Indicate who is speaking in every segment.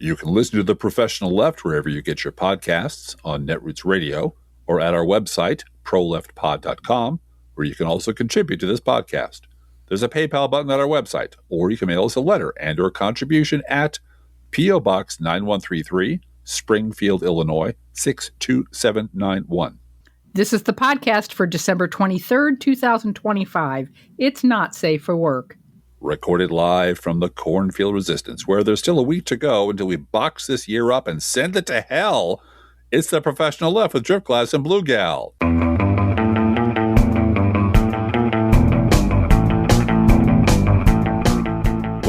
Speaker 1: You can listen to The Professional Left wherever you get your podcasts, on Netroots Radio, or at our website, proleftpod.com, where you can also contribute to this podcast. There's a PayPal button at our website, or you can mail us a letter and or contribution at P.O. Box 9133, Springfield, Illinois, 62791.
Speaker 2: This is the podcast for December 23rd, 2025. It's not safe for work.
Speaker 1: Recorded live from the Cornfield Resistance, where there's still a week to go until we box this year up and send it to hell. It's The Professional Left with Driftglass and Blue Gal.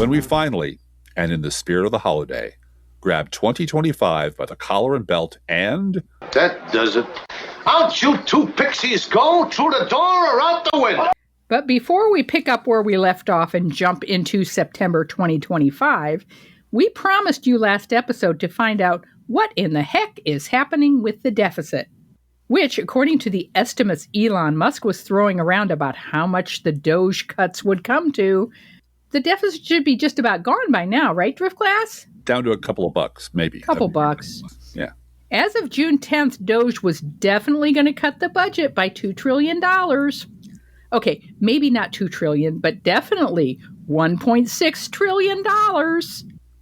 Speaker 1: When we finally, and in the spirit of the holiday, grab 2025 by the collar and belt and...
Speaker 3: That does it. Out you two pixies go, through the door or out the window.
Speaker 2: But before we pick up where we left off and jump into September 2025, we promised you last episode to find out what in the heck is happening with the deficit, which, according to the estimates Elon Musk was throwing around about how much the DOGE cuts would come to, the deficit should be just about gone by now, right, Driftglass?
Speaker 1: Down to a couple of bucks, maybe.
Speaker 2: Couple bucks.
Speaker 1: Yeah.
Speaker 2: As of June 10th, DOGE was definitely going to cut the budget by $2 trillion. Okay, maybe not $2 trillion, but definitely $1.6 trillion.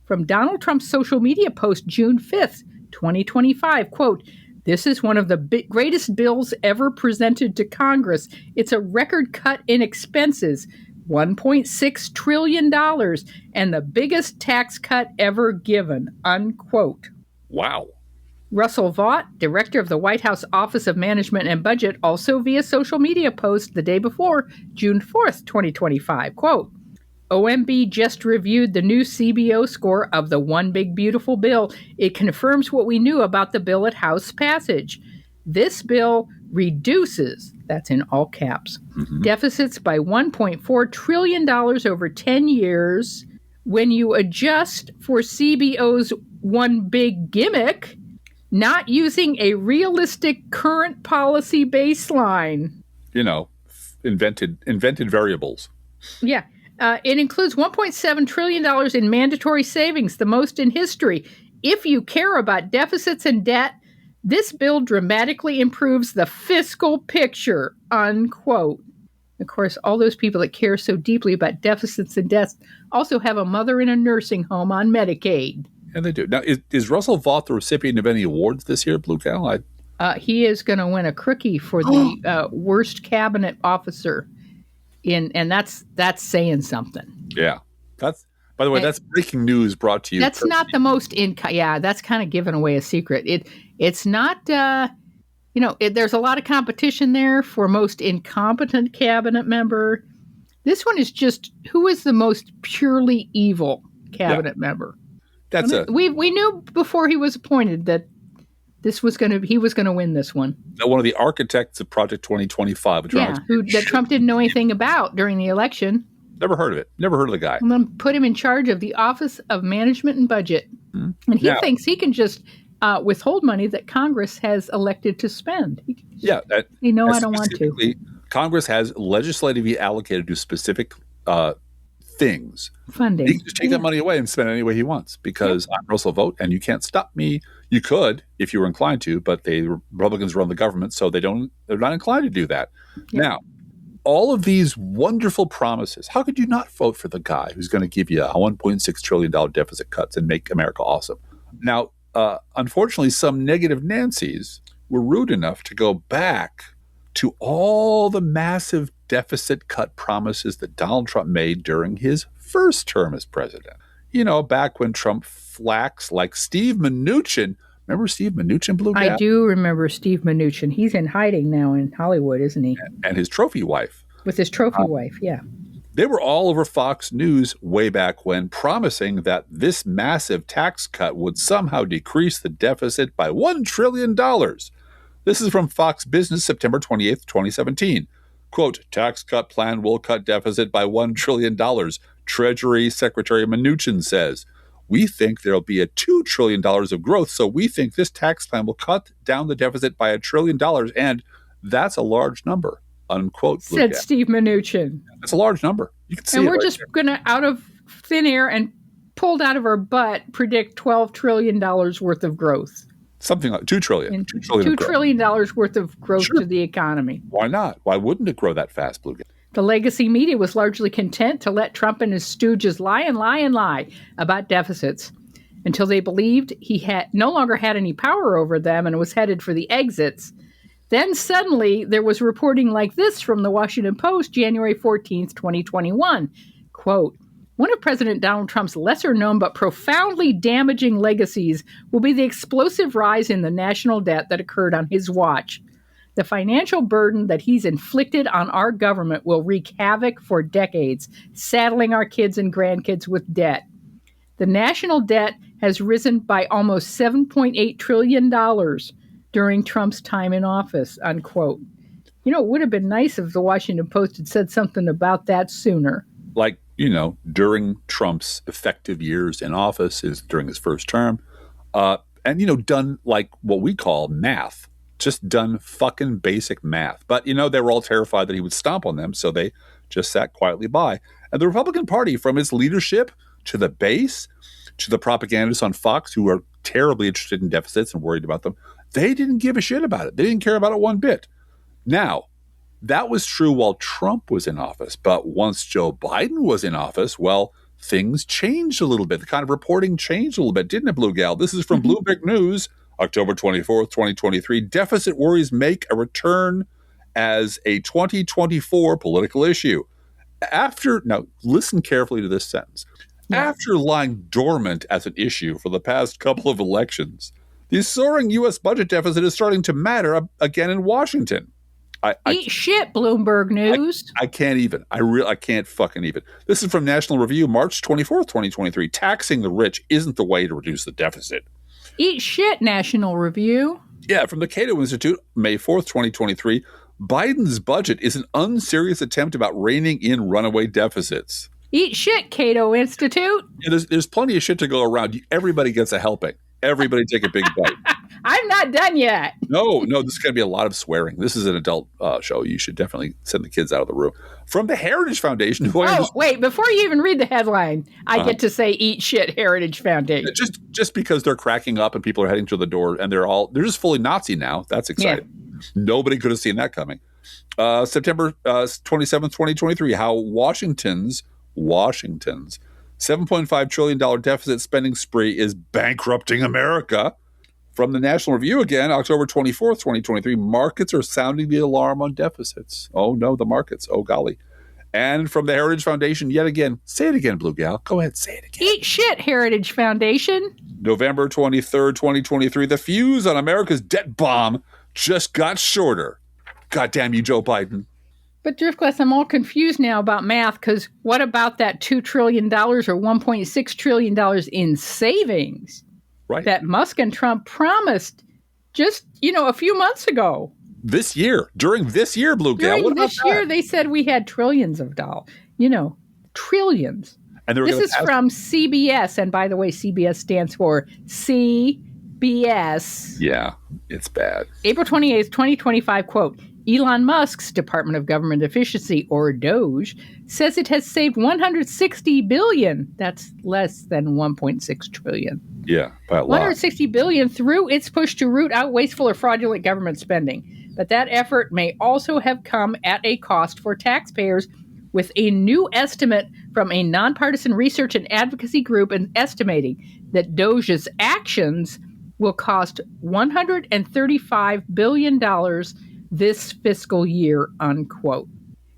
Speaker 2: From Donald Trump's social media post June 5th, 2025, quote, "This is one of the greatest bills ever presented to Congress. It's a record cut in expenses. $1.6 trillion, and the biggest tax cut ever given," unquote.
Speaker 1: Wow.
Speaker 2: Russell Vought, director of the White House Office of Management and Budget, also via social media post the day before, June 4th, 2025, quote, "OMB just reviewed the new CBO score of the One Big Beautiful Bill. It confirms what we knew about the bill at House passage. This bill reduces," that's in all caps, "deficits by $1.4 trillion over 10 years. When you adjust for CBO's one big gimmick, not using a realistic current policy baseline."
Speaker 1: You know, invented variables.
Speaker 2: Yeah. It includes $1.7 trillion in mandatory savings, the most in history. If you care about deficits and debt, this bill dramatically improves the fiscal picture, unquote. Of course, all those people that care so deeply about deficits and debts also have a mother in a nursing home on Medicaid.
Speaker 1: And they do. Now, is Russell Vought the recipient of any awards this year, Blue Gal?
Speaker 2: He is going to win a Crookie for the worst cabinet officer. And that's saying something.
Speaker 1: Yeah. By the way, that's breaking news brought to you.
Speaker 2: That's not the most that's kind of giving away a secret. It's not there's a lot of competition there for most incompetent cabinet member. This one is just who is the most purely evil cabinet member. We knew before he was appointed that he was going to win this one.
Speaker 1: One of the architects of Project 2025.
Speaker 2: That Trump didn't know anything about during the election.
Speaker 1: Never heard of it. Never heard of the guy.
Speaker 2: And then put him in charge of the Office of Management and Budget. Mm-hmm. And he thinks he can just withhold money that Congress has elected to spend. I don't want to.
Speaker 1: Congress has legislatively allocated to specific things.
Speaker 2: Funding.
Speaker 1: He can just take that money away and spend it any way he wants because I'm Russell Vought and you can't stop me. You could if you were inclined to, but the Republicans run the government, so they're not inclined to do that. Yeah. Now, all of these wonderful promises, how could you not vote for the guy who's going to give you a $1.6 trillion deficit cuts and make America awesome? Now, unfortunately, some negative Nancys were rude enough to go back to all the massive deficit cut promises that Donald Trump made during his first term as president. You know, back when Trump flaxed like Steve Mnuchin. Remember Steve Mnuchin, Blue Gal?
Speaker 2: I do remember Steve Mnuchin. He's in hiding now in Hollywood, isn't he?
Speaker 1: And his trophy wife.
Speaker 2: With his trophy wife, yeah.
Speaker 1: They were all over Fox News way back when, promising that this massive tax cut would somehow decrease the deficit by $1 trillion. This is from Fox Business, September 28th, 2017. Quote, "Tax cut plan will cut deficit by $1 trillion, Treasury Secretary Mnuchin says. We think there'll be a $2 trillion of growth, so we think this tax plan will cut down the deficit by $1 trillion, and that's a large number," unquote.
Speaker 2: Said Steve Mnuchin.
Speaker 1: That's a large number. You can see
Speaker 2: and
Speaker 1: it
Speaker 2: we're
Speaker 1: right
Speaker 2: just
Speaker 1: there.
Speaker 2: going to, out of thin air and pulled out of our butt predict $12 trillion worth of growth.
Speaker 1: Something like $2 trillion.
Speaker 2: $2 trillion worth of growth to the economy.
Speaker 1: Why not? Why wouldn't it grow that fast, Blue Gal?
Speaker 2: The legacy media was largely content to let Trump and his stooges lie and lie and lie about deficits until they believed he had no longer had any power over them and was headed for the exits. Then suddenly there was reporting like this from the Washington Post, January 14th, 2021. Quote, one of President Donald Trump's lesser known but profoundly damaging legacies will be the explosive rise in the national debt that occurred on his watch. The financial burden that he's inflicted on our government will wreak havoc for decades, saddling our kids and grandkids with debt. The national debt has risen by almost $7.8 trillion during Trump's time in office, unquote. You know, it would have been nice if the Washington Post had said something about that sooner.
Speaker 1: Like, during Trump's effective years in office, during his first term, and, done like what we call math, just done fucking basic math. But, they were all terrified that he would stomp on them, so they just sat quietly by. And the Republican Party, from its leadership to the base, to the propagandists on Fox who are terribly interested in deficits and worried about them, they didn't give a shit about it. They didn't care about it one bit. Now, that was true while Trump was in office. But once Joe Biden was in office, well, things changed a little bit. The kind of reporting changed a little bit, didn't it, Blue Gal? This is from Bloomberg News, October 24th, 2023. Deficit worries make a return as a 2024 political issue. Now, listen carefully to this sentence. After lying dormant as an issue for the past couple of elections, the soaring U.S. budget deficit is starting to matter again in Washington.
Speaker 2: Eat shit, Bloomberg News.
Speaker 1: I can't even. I can't fucking even. This is from National Review, March 24th, 2023. Taxing the rich isn't the way to reduce the deficit.
Speaker 2: Eat shit, National Review.
Speaker 1: Yeah, from the Cato Institute, May 4th, 2023. Biden's budget is an unserious attempt about reining in runaway deficits.
Speaker 2: Eat shit, Cato Institute.
Speaker 1: Yeah, there's plenty of shit to go around. Everybody gets a helping. Everybody take a big bite.
Speaker 2: I'm not done yet.
Speaker 1: No, this is going to be a lot of swearing. This is an adult show. You should definitely send the kids out of the room. From the Heritage Foundation.
Speaker 2: Wait, before you even read the headline, I get to say eat shit, Heritage Foundation.
Speaker 1: Just because they're cracking up and people are heading to the door and they're just fully Nazi now. That's exciting. Yeah. Nobody could have seen that coming. September 27th, 2023, how Washington's $7.5 trillion deficit spending spree is bankrupting America. From the National Review again, October 24th, 2023, markets are sounding the alarm on deficits. Oh, no, the markets. Oh, golly. And from the Heritage Foundation, yet again, say it again, Blue Gal. Go ahead, say it again.
Speaker 2: Eat shit, Heritage Foundation.
Speaker 1: November 23rd, 2023, the fuse on America's debt bomb just got shorter. God damn you, Joe Biden.
Speaker 2: But Driftglass, I'm all confused now about math, because what about that $2 trillion or $1.6 trillion in savings?
Speaker 1: Right.
Speaker 2: That Musk and Trump promised just, a few months ago.
Speaker 1: During this year, Blue Gal.
Speaker 2: During this year, they said we had trillions of dollars. Trillions. And this is from CBS. And by the way, CBS stands for CBS.
Speaker 1: Yeah, it's bad.
Speaker 2: April 28th, 2025, quote, Elon Musk's Department of Government Efficiency, or DOGE, says it has saved $160 billion. That's less than $1.6 trillion.
Speaker 1: Yeah, by a lot.
Speaker 2: $160 billion through its push to root out wasteful or fraudulent government spending. But that effort may also have come at a cost for taxpayers, with a new estimate from a nonpartisan research and advocacy group estimating that DOGE's actions will cost $135 billion this fiscal year, unquote.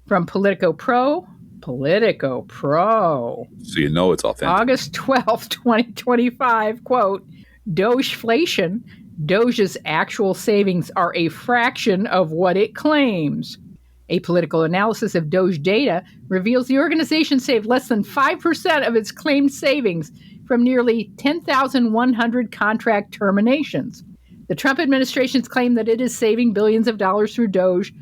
Speaker 2: From Politico Pro. So
Speaker 1: it's authentic.
Speaker 2: August 12th, 2025, quote, Dogeflation, DOGE's actual savings are a fraction of what it claims. A political analysis of DOGE data reveals the organization saved less than 5% of its claimed savings from nearly 10,100 contract terminations. The Trump administration's claim that it is saving billions of dollars through DOGE,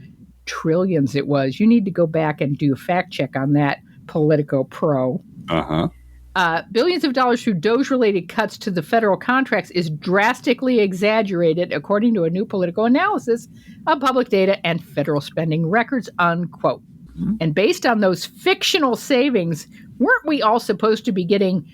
Speaker 2: trillions it was. You need to go back and do a fact check on that, Politico Pro. Billions of dollars through DOGE-related cuts to the federal contracts is drastically exaggerated, according to a new political analysis of public data and federal spending records, unquote. And based on those fictional savings, weren't we all supposed to be getting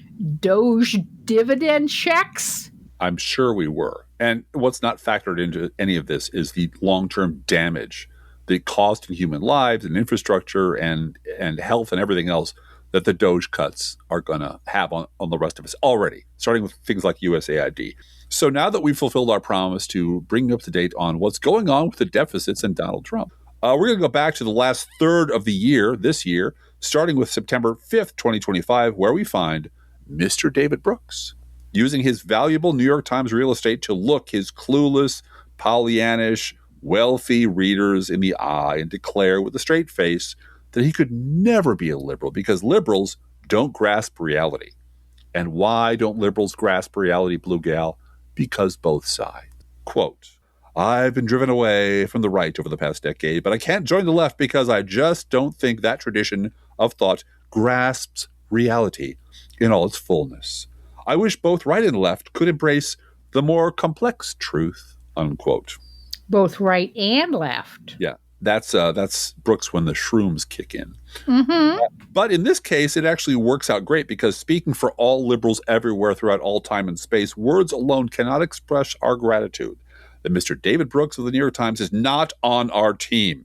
Speaker 2: DOGE dividend checks?
Speaker 1: I'm sure we were. And what's not factored into any of this is the long-term damage, the cost in human lives and infrastructure and health and everything else that the DOGE cuts are going to have on the rest of us already, starting with things like USAID. So now that we've fulfilled our promise to bring you up to date on what's going on with the deficits and Donald Trump, we're going to go back to the last third of the year, this year, starting with September 5th, 2025, where we find Mr. David Brooks using his valuable New York Times real estate to look his clueless, Pollyannish, wealthy readers in the eye and declare with a straight face that he could never be a liberal because liberals don't grasp reality. And why don't liberals grasp reality, Blue Gal? Because both sides. Quote, I've been driven away from the right over the past decade, but I can't join the left because I just don't think that tradition of thought grasps reality in all its fullness. I wish both right and left could embrace the more complex truth, unquote.
Speaker 2: Both right and left.
Speaker 1: Yeah, that's Brooks when the shrooms kick in.
Speaker 2: Mm-hmm.
Speaker 1: But in this case, it actually works out great because speaking for all liberals everywhere throughout all time and space, words alone cannot express our gratitude that Mr. David Brooks of the New York Times is not on our team,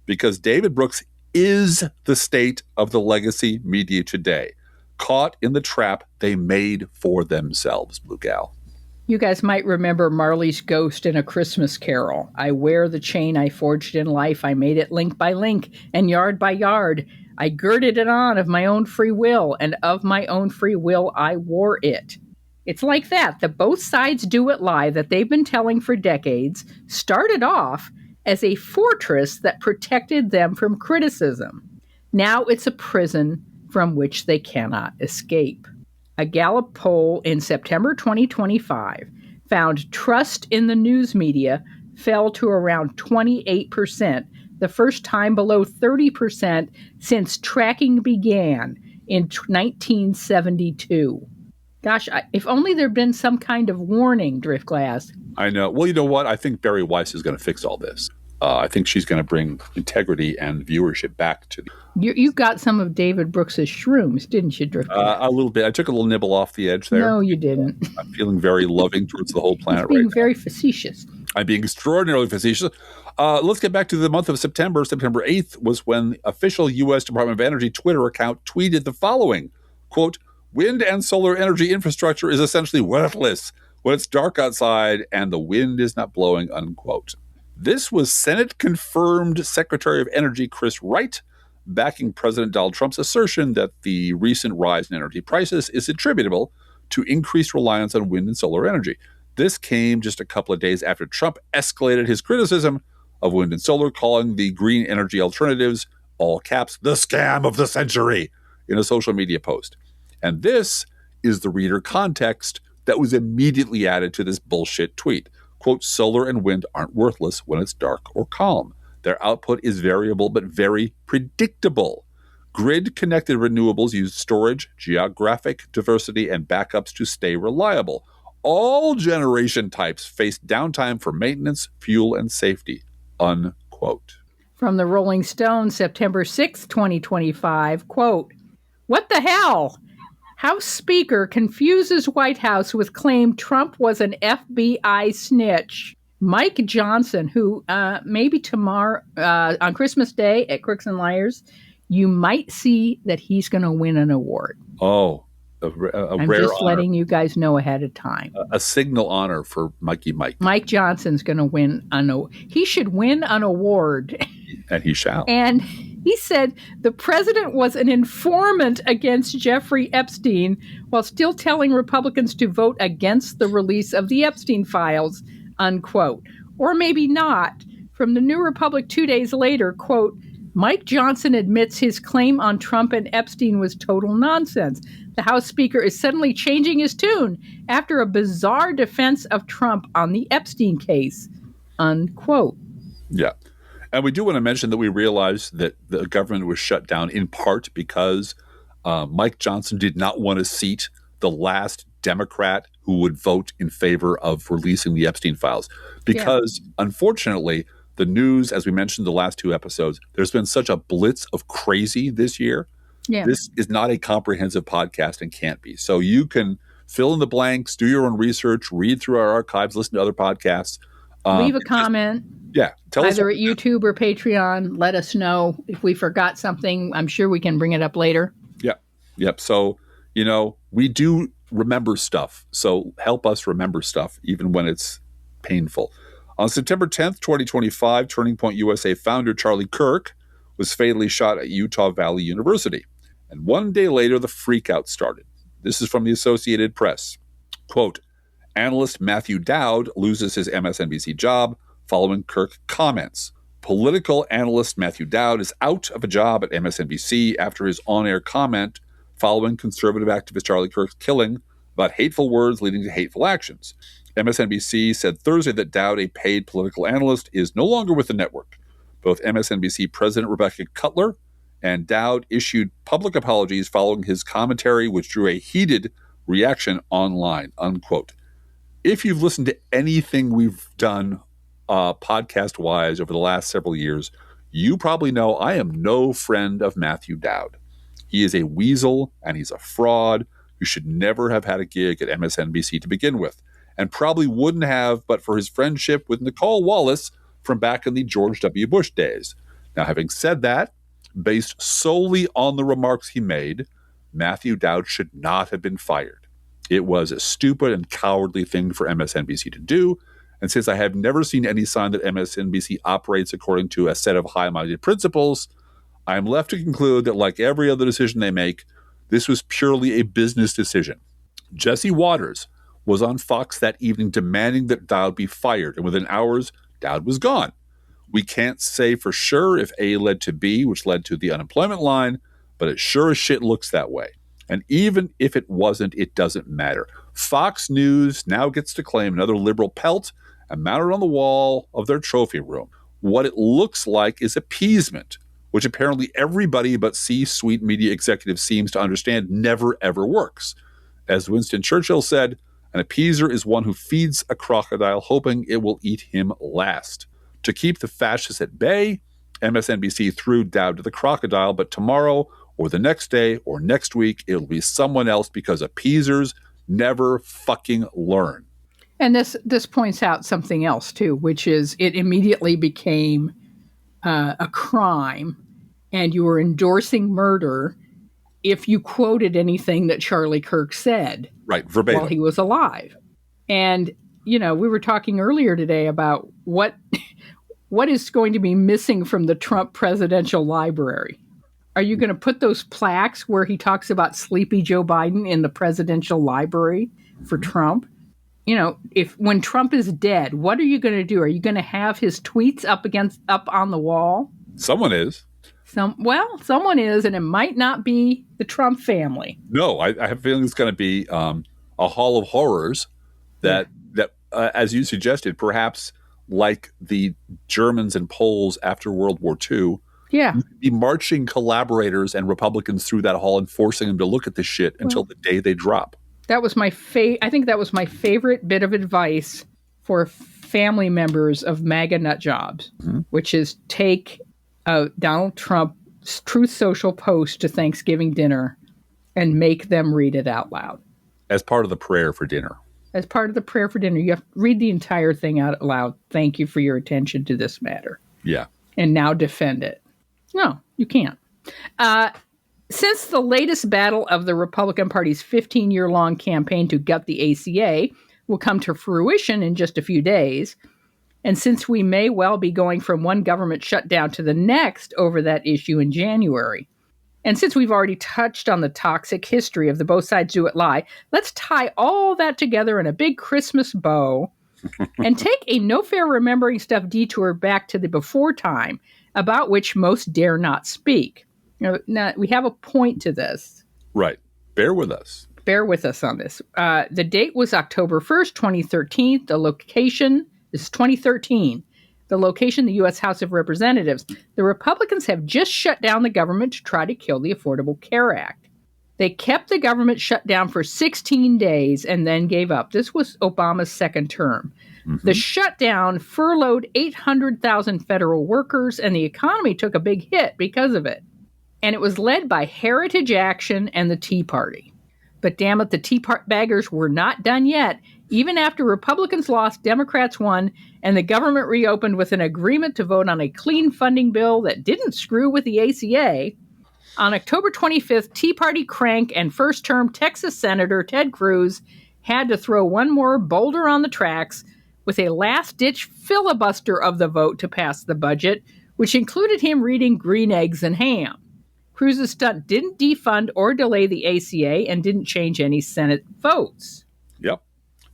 Speaker 1: because David Brooks is the state of the legacy media today, caught in the trap they made for themselves, Blue Gal.
Speaker 2: You guys might remember Marley's ghost in A Christmas Carol. I wear the chain I forged in life. I made it link by link and yard by yard. I girded it on of my own free will, and of my own free will I wore it. It's like that. The both sides do it lie that they've been telling for decades started off as a fortress that protected them from criticism. Now it's a prison from which they cannot escape. A Gallup poll in September 2025 found trust in the news media fell to around 28%, the first time below 30% since tracking began in 1972. Gosh, if only there'd been some kind of warning, Driftglass.
Speaker 1: I know. Well, you know what? I think Barry Weiss is going to fix all this. I think she's going to bring integrity and viewership back to the...
Speaker 2: You got some of David Brooks's shrooms, didn't you, Driftglass?
Speaker 1: A little bit. I took a little nibble off the edge there.
Speaker 2: No, you didn't.
Speaker 1: I'm feeling very loving towards the whole planet right now.
Speaker 2: Being very facetious.
Speaker 1: I'm being extraordinarily facetious. Let's get back to the month of September. September 8th was when the official U.S. Department of Energy Twitter account tweeted the following, quote, wind and solar energy infrastructure is essentially worthless when it's dark outside and the wind is not blowing, unquote. This was Senate-confirmed Secretary of Energy Chris Wright backing President Donald Trump's assertion that the recent rise in energy prices is attributable to increased reliance on wind and solar energy. This came just a couple of days after Trump escalated his criticism of wind and solar, calling the green energy alternatives, all caps, the scam of the century, in a social media post. And this is the reader context that was immediately added to this bullshit tweet. Quote, solar and wind aren't worthless when it's dark or calm. Their output is variable but very predictable. Grid-connected renewables use storage, geographic diversity, and backups to stay reliable. All generation types face downtime for maintenance, fuel, and safety, unquote.
Speaker 2: From the Rolling Stone, September 6, 2025, quote, what the hell? House Speaker confuses White House with claim Trump was an FBI snitch. Mike Johnson, who maybe tomorrow, on Christmas Day at Crooks and Liars, you might see that he's going to win an award.
Speaker 1: Oh,
Speaker 2: I'm
Speaker 1: rare
Speaker 2: just
Speaker 1: honor.
Speaker 2: letting you guys know ahead of time.
Speaker 1: A signal honor for Mikey Mike.
Speaker 2: Mike Johnson's going to win an award. He should win an award.
Speaker 1: And he shall.
Speaker 2: And he said the president was an informant against Jeffrey Epstein while still telling Republicans to vote against the release of the Epstein files, unquote. Or maybe not. From the New Republic 2 days later, quote, Mike Johnson admits his claim on Trump and Epstein was total nonsense. The House Speaker is suddenly changing his tune after a bizarre defense of Trump on the Epstein case, unquote.
Speaker 1: Yeah. And we do want to mention that we realized that the government was shut down in part because Mike Johnson did not want to seat the last Democrat who would vote in favor of releasing the Epstein files. Because, unfortunately, the news, as we mentioned the last two episodes, there's been such a blitz of crazy this year
Speaker 2: Yeah.
Speaker 1: This is not a comprehensive podcast and can't be. So you can fill in the blanks, do your own research, read through our archives, listen to other podcasts.
Speaker 2: Leave a comment.
Speaker 1: Tell us
Speaker 2: either at YouTube or Patreon. Let us know if we forgot something. I'm sure we can bring it up later.
Speaker 1: Yep. So, we do remember stuff. So help us remember stuff, even when it's painful. On September 10th, 2025, Turning Point USA founder Charlie Kirk was fatally shot at Utah Valley University. And one day later, the freakout started. This is from the Associated Press. Quote, analyst Matthew Dowd loses his MSNBC job following Kirk comments. Political analyst Matthew Dowd is out of a job at MSNBC after his on-air comment following conservative activist Charlie Kirk's killing about hateful words leading to hateful actions. MSNBC said Thursday that Dowd, a paid political analyst, is no longer with the network. Both MSNBC President Rebecca Cutler and Dowd issued public apologies following his commentary, which drew a heated reaction online, unquote. If you've listened to anything we've done podcast-wise over the last several years, you probably know I am no friend of Matthew Dowd. He is a weasel, and he's a fraud who should never have had a gig at MSNBC to begin with, and probably wouldn't have but for his friendship with Nicole Wallace from back in the George W. Bush days. Now, having said that, based solely on the remarks he made, Matthew Dowd should not have been fired. It was a stupid and cowardly thing for MSNBC to do, and since I have never seen any sign that MSNBC operates according to a set of high-minded principles, I am left to conclude that, like every other decision they make, this was purely a business decision. Jesse Waters was on Fox that evening demanding that Dowd be fired, and within hours, Dowd was gone. We can't say for sure if A led to B, which led to the unemployment line, but it sure as shit looks that way. And even if it wasn't, it doesn't matter. Fox News now gets to claim another liberal pelt and mount it on the wall of their trophy room. What it looks like is appeasement, which apparently everybody but C-suite media executives seems to understand never ever works. As Winston Churchill said, an appeaser is one who feeds a crocodile hoping it will eat him last. To keep the fascists at bay, MSNBC threw Dowd to the crocodile, but tomorrow or the next day or next week, it'll be someone else because appeasers never fucking learn.
Speaker 2: And this points out something else, too, which is it immediately became a crime, and you were endorsing murder if you quoted anything that Charlie Kirk said.
Speaker 1: Right, verbatim.
Speaker 2: While he was alive. And, we were talking earlier today about what is going to be missing from the Trump presidential library. Are you going to put those plaques where he talks about Sleepy Joe Biden in the presidential library for Trump? When Trump is dead, what are you going to do? Are you going to have his tweets up on the wall?
Speaker 1: Someone is.
Speaker 2: Someone is, and it might not be the Trump family.
Speaker 1: No, I have a feeling it's going to be a hall of horrors that as you suggested, perhaps like the Germans and Poles after World War II, be marching collaborators and Republicans through that hall and forcing them to look at this shit until the day they drop.
Speaker 2: That was I think that was my favorite bit of advice for family members of MAGA nut jobs, which is take Donald Trump's Truth Social post to Thanksgiving dinner and make them read it out loud.
Speaker 1: As part of the prayer for dinner.
Speaker 2: As part of the prayer for dinner. You have to read the entire thing out loud. Thank you for your attention to this matter.
Speaker 1: Yeah.
Speaker 2: And now defend it. No, you can't. Since the latest battle of the Republican Party's 15-year-long campaign to gut the ACA will come to fruition in just a few days, and since we may well be going from one government shutdown to the next over that issue in January, and since we've already touched on the toxic history of the both sides do it lie, let's tie all that together in a big Christmas bow and take a no fair remembering stuff detour back to the before time about which most dare not speak. Now, we have a point to this.
Speaker 1: Right. Bear with us.
Speaker 2: Bear with us on this. The date was October 1st, 2013. The location is 2013. The location, the U.S. House of Representatives. The Republicans have just shut down the government to try to kill the Affordable Care Act. They kept the government shut down for 16 days and then gave up. This was Obama's second term. The shutdown furloughed 800,000 federal workers, and the economy took a big hit because of it. and it was led by Heritage Action and the Tea Party. But damn it, the Tea Baggers were not done yet. Even after Republicans lost, Democrats won, and the government reopened with an agreement to vote on a clean funding bill that didn't screw with the ACA. On October 25th, Tea Party crank and first-term Texas Senator Ted Cruz had to throw one more boulder on the tracks with a last-ditch filibuster of the vote to pass the budget, which included him reading Green Eggs and Ham. Cruz's stunt didn't defund or delay the ACA and didn't change any Senate votes.
Speaker 1: Yep.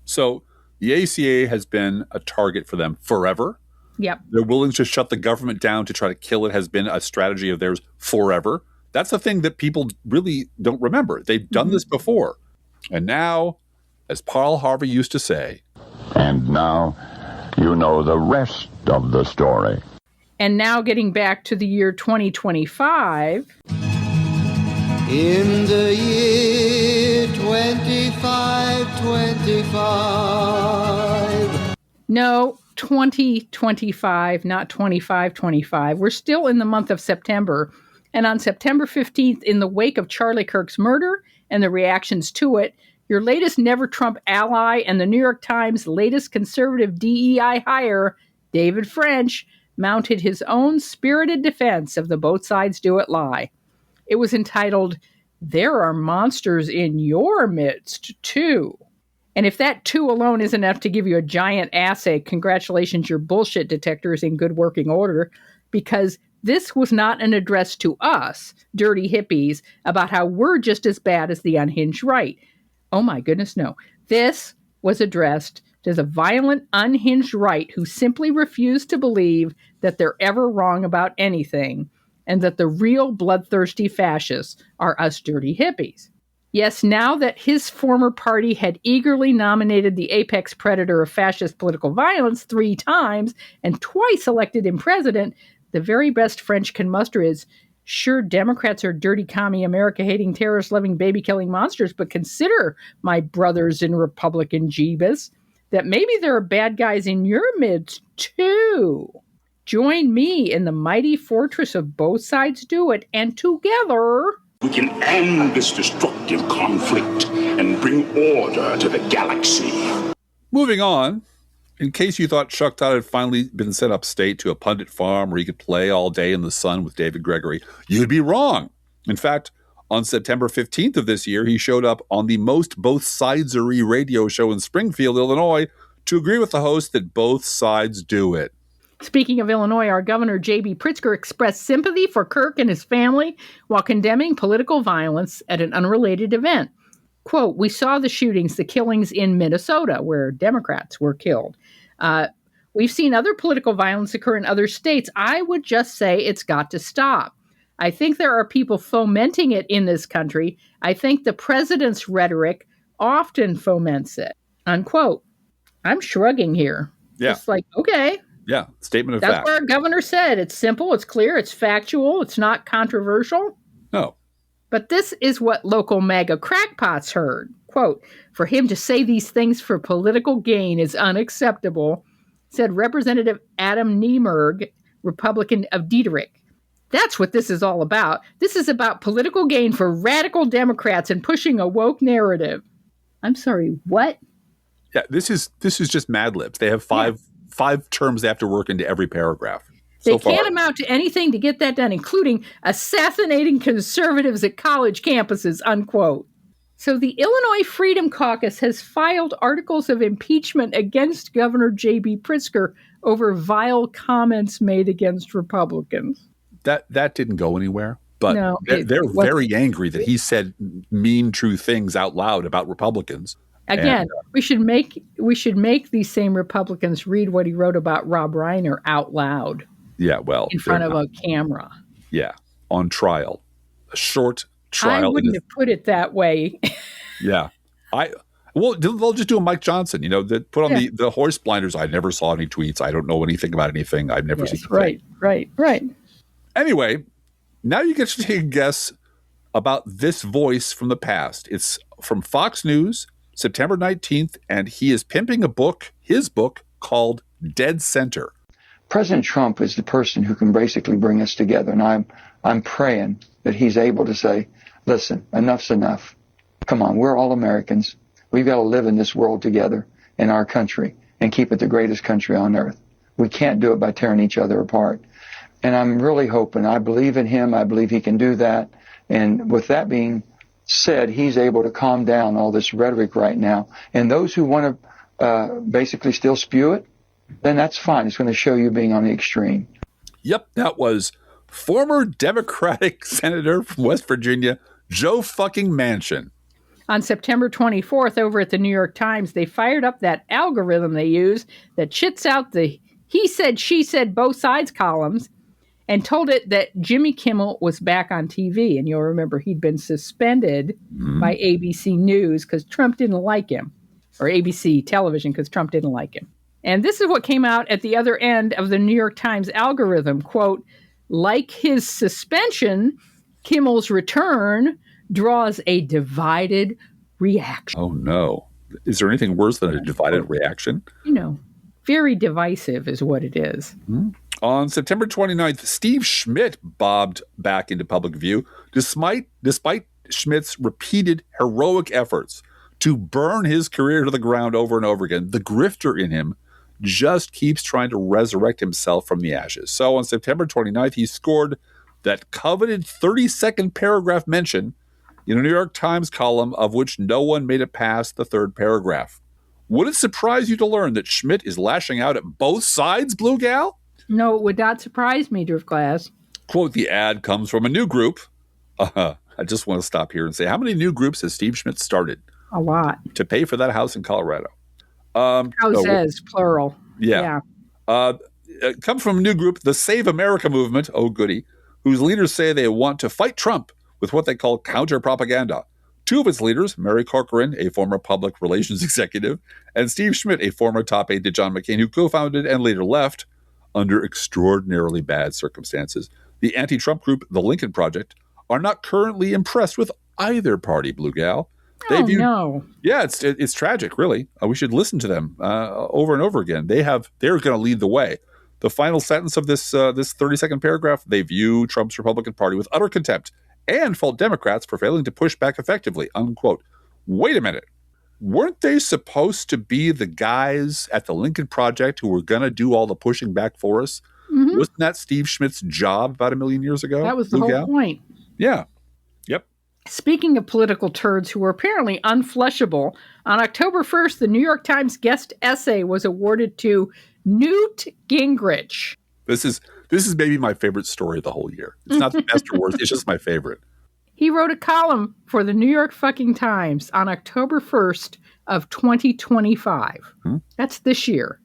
Speaker 1: So the ACA has been a target for them forever.
Speaker 2: Yep.
Speaker 1: They're willing to shut the government down to try to kill it has been a strategy of theirs forever. That's the thing that people really don't remember. They've done this before. And now, as Paul Harvey used to say,
Speaker 4: and now you know the rest of the story.
Speaker 2: And now getting back to the year 2025.
Speaker 5: In the year 2525.
Speaker 2: No, 2025, not 2525. We're still in the month of September. And on September 15th, in the wake of Charlie Kirk's murder and the reactions to it, your latest Never Trump ally and the New York Times' latest conservative DEI hire, David French, mounted his own spirited defense of the both sides do it lie. It was entitled, "There Are Monsters in Your Midst, Too." And if that too alone isn't enough to give you a giant assay, congratulations, your bullshit detector is in good working order, because this was not an address to us, dirty hippies, about how we're just as bad as the unhinged right. Oh my goodness, no. This was addressed to the violent, unhinged right who simply refuse to believe that they're ever wrong about anything, and that the real bloodthirsty fascists are us dirty hippies. Yes, now that his former party had eagerly nominated the apex predator of fascist political violence 3 times and twice elected him president, the very best French can muster is, sure, Democrats are dirty, commie, America-hating, terrorist-loving, baby-killing monsters, but consider, my brothers in Republican Jeebus, that maybe there are bad guys in your midst, too. Join me in the mighty fortress of both sides do it, and together
Speaker 6: we can end this destructive conflict and bring order to the galaxy.
Speaker 1: Moving on, in case you thought Chuck Todd had finally been sent upstate to a pundit farm where he could play all day in the sun with David Gregory, you'd be wrong. In fact, on September 15th of this year, he showed up on the most both sides-ery radio show in Springfield, Illinois, to agree with the host that both sides do it.
Speaker 2: Speaking of Illinois, our Governor J.B. Pritzker expressed sympathy for Kirk and his family while condemning political violence at an unrelated event. Quote, "We saw the shootings, the killings in Minnesota, where Democrats were killed. We've seen other political violence occur in other states. I would just say it's got to stop. I think there are people fomenting it in this country. I think the president's rhetoric often foments it." Unquote. I'm shrugging here.
Speaker 1: Yeah.
Speaker 2: It's like, okay.
Speaker 1: Yeah, statement of
Speaker 2: That's
Speaker 1: fact.
Speaker 2: what our governor said. It's simple, it's clear, it's factual, it's not controversial.
Speaker 1: No.
Speaker 2: But this is what local MAGA crackpots heard. Quote, "For him to say these things for political gain is unacceptable," said Representative Adam Niemerg, Republican of Diederich. That's what this is all about. This is about political gain for radical Democrats and pushing a woke narrative. I'm sorry, what?
Speaker 1: Yeah, this is just Mad Libs. They have five terms they have to work into every paragraph.
Speaker 2: They can't amount to anything to get that done, including assassinating conservatives at college campuses, unquote. So the Illinois Freedom Caucus has filed articles of impeachment against Governor J.B. Pritzker over vile comments made against Republicans.
Speaker 1: That didn't go anywhere, but
Speaker 2: No,
Speaker 1: they're very angry that he said mean, true things out loud about Republicans.
Speaker 2: Again, we should make these same Republicans read what he wrote about Rob Reiner out loud.
Speaker 1: Yeah, well,
Speaker 2: in front of a camera.
Speaker 1: Yeah, on trial, a short trial.
Speaker 2: I wouldn't have put it that way.
Speaker 1: Yeah, they'll just do a Mike Johnson. That put on the horse blinders. I never saw any tweets. I don't know anything about anything. I've never seen.
Speaker 2: Right.
Speaker 1: Anyway, now you get to take a guess about this voice from the past. It's from Fox News, September 19th, and he is pimping his book called Dead Center.
Speaker 7: President Trump is the person who can basically bring us together. And I'm praying that he's able to say, listen, enough's enough. Come on, we're all Americans. We've got to live in this world together in our country and keep it the greatest country on earth. We can't do it by tearing each other apart. And I'm really hoping, I believe in him. I believe he can do that. And with that being said, he's able to calm down all this rhetoric right now. And those who want to basically still spew it, then that's fine. It's going to show you being on the extreme.
Speaker 1: Yep, that was former Democratic Senator from West Virginia, Joe fucking Manchin.
Speaker 2: On September 24th, over at the New York Times, they fired up that algorithm they use that shits out the he said, she said, both sides columns, and told it that Jimmy Kimmel was back on TV. And you'll remember he'd been suspended by ABC News because Trump didn't like him, or ABC Television because Trump didn't like him. And this is what came out at the other end of the New York Times algorithm. Quote, like his suspension, Kimmel's return draws a divided reaction.
Speaker 1: Oh, no. Is there anything worse than a divided reaction?
Speaker 2: You know, very divisive is what it is.
Speaker 1: On September 29th, Steve Schmidt bobbed back into public view, despite Schmidt's repeated heroic efforts to burn his career to the ground over and over again. The grifter in him just keeps trying to resurrect himself from the ashes. So on September 29th, he scored that coveted 30-second paragraph mention in a New York Times column of which no one made it past the third paragraph. Would it surprise you to learn that Schmidt is lashing out at both sides, Blue Gal?
Speaker 2: No, it would not surprise me, Driftglass.
Speaker 1: Quote, the ad comes from a new group. I just want to stop here and say, how many new groups has Steve Schmidt started?
Speaker 2: A lot.
Speaker 1: To pay for that house in Colorado.
Speaker 2: Houses, plural.
Speaker 1: Yeah. It comes from a new group, the Save America movement, oh goody, whose leaders say they want to fight Trump with what they call counter-propaganda. Two of its leaders, Mary Corcoran, a former public relations executive, and Steve Schmidt, a former top aide to John McCain, who co-founded and later left under extraordinarily bad circumstances. The anti-Trump group, the Lincoln Project, are not currently impressed with either party, Blue Gal.
Speaker 2: No.
Speaker 1: Yeah, it's tragic, really. We should listen to them over and over again. They're going to lead the way. The final sentence of this 30-second paragraph, they view Trump's Republican Party with utter contempt and fault Democrats for failing to push back effectively, unquote. Wait a minute. Weren't they supposed to be the guys at the Lincoln Project who were going to do all the pushing back for us? Mm-hmm. Wasn't that Steve Schmidt's job about 1 million years ago?
Speaker 2: That was the whole point.
Speaker 1: Yeah. Yep.
Speaker 2: Speaking of political turds who were apparently unflushable, on October 1st, the New York Times guest essay was awarded to Newt Gingrich.
Speaker 1: This is maybe my favorite story of the whole year. It's not the best or worst. It's just my favorite.
Speaker 2: He wrote a column for the New York fucking Times on October 1st of 2025. That's this year.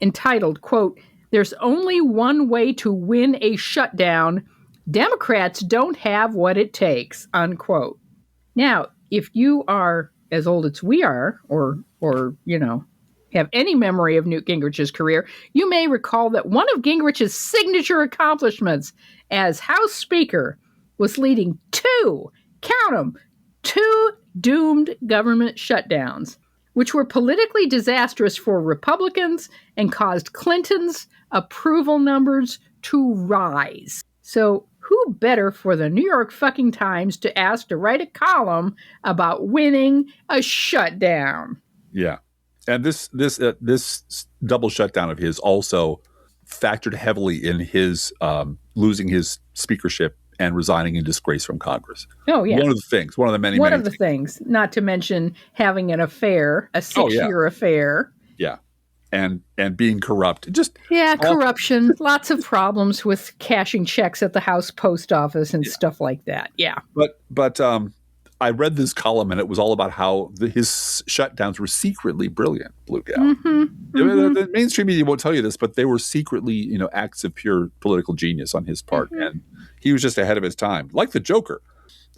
Speaker 2: Entitled, quote, "There's only one way to win a shutdown. Democrats don't have what it takes," unquote. Now, if you are as old as we are, or you know, have any memory of Newt Gingrich's career, you may recall that one of Gingrich's signature accomplishments as House Speaker was leading two doomed government shutdowns, which were politically disastrous for Republicans and caused Clinton's approval numbers to rise. So who better for the New York fucking Times to ask to write a column about winning a shutdown?
Speaker 1: Yeah. And this double shutdown of his also factored heavily in his losing his speakership and resigning in disgrace from Congress.
Speaker 2: Oh, yeah.
Speaker 1: One of the many
Speaker 2: things, not to mention having an affair, a 6-year affair.
Speaker 1: Yeah. And being corrupt.
Speaker 2: Corruption. Lots of problems with cashing checks at the House post office and stuff like that. Yeah.
Speaker 1: But I read this column and it was all about how his shutdowns were secretly brilliant, Blue Gal. The mainstream media won't tell you this, but they were secretly, acts of pure political genius on his part. And he was just ahead of his time, like the Joker.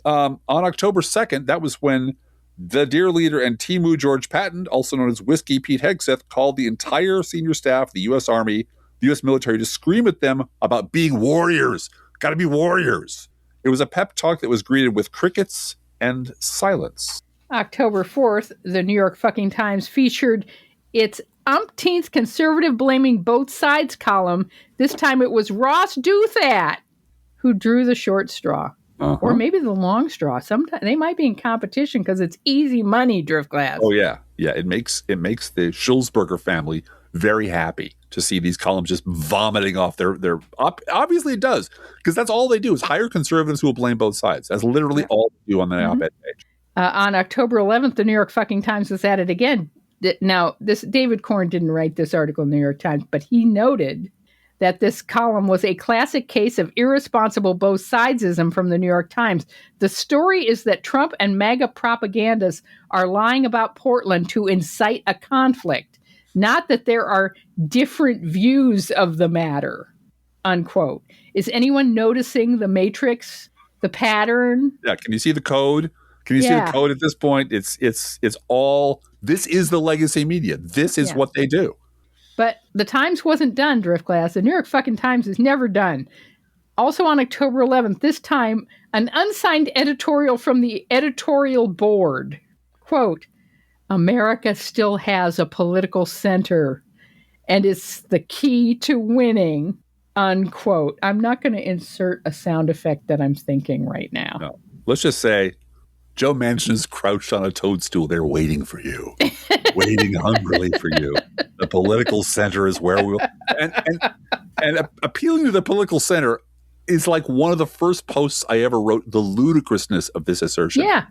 Speaker 1: On October 2nd, that was when the dear leader and Timu George Patton, also known as Whiskey Pete Hegseth, called the entire senior staff, the U.S. Army, the U.S. military, to scream at them about being warriors. Got to be warriors. It was a pep talk that was greeted with crickets and silence.
Speaker 2: October 4th, the New York fucking Times featured its umpteenth conservative blaming both sides column. This time it was Ross Douthat who drew the short straw. Or maybe the long straw. Sometimes they might be in competition because it's easy money, Driftglass.
Speaker 1: Oh yeah. It makes the Schulzberger family very happy to see these columns just vomiting off their obviously it does, because that's all they do is hire conservatives who will blame both sides. That's literally all they do on the op-ed page.
Speaker 2: On October 11th, the New York fucking Times was at it again. Now, this David Korn didn't write this article in the New York Times, but he noted that this column was a classic case of irresponsible both sidesism from the New York Times. The story is that Trump and MAGA propagandists are lying about Portland to incite a conflict, not that there are different views of the matter, unquote. Is anyone noticing the matrix, the pattern?
Speaker 1: Yeah, can you see the code? Can you see the code at this point? It's all, this is the legacy media. This is what they do.
Speaker 2: But the Times wasn't done, Driftglass. The New York fucking Times is never done. Also on October 11th, this time, an unsigned editorial from the editorial board. Quote, America still has a political center and it's the key to winning, unquote. I'm not going to insert a sound effect that I'm thinking right now.
Speaker 1: No. Let's just say Joe Manchin's crouched on a toadstool there waiting for you, waiting hungrily for you. The political center is where we'll... And appealing to the political center is like one of the first posts I ever wrote, the ludicrousness of this assertion.
Speaker 2: Yeah.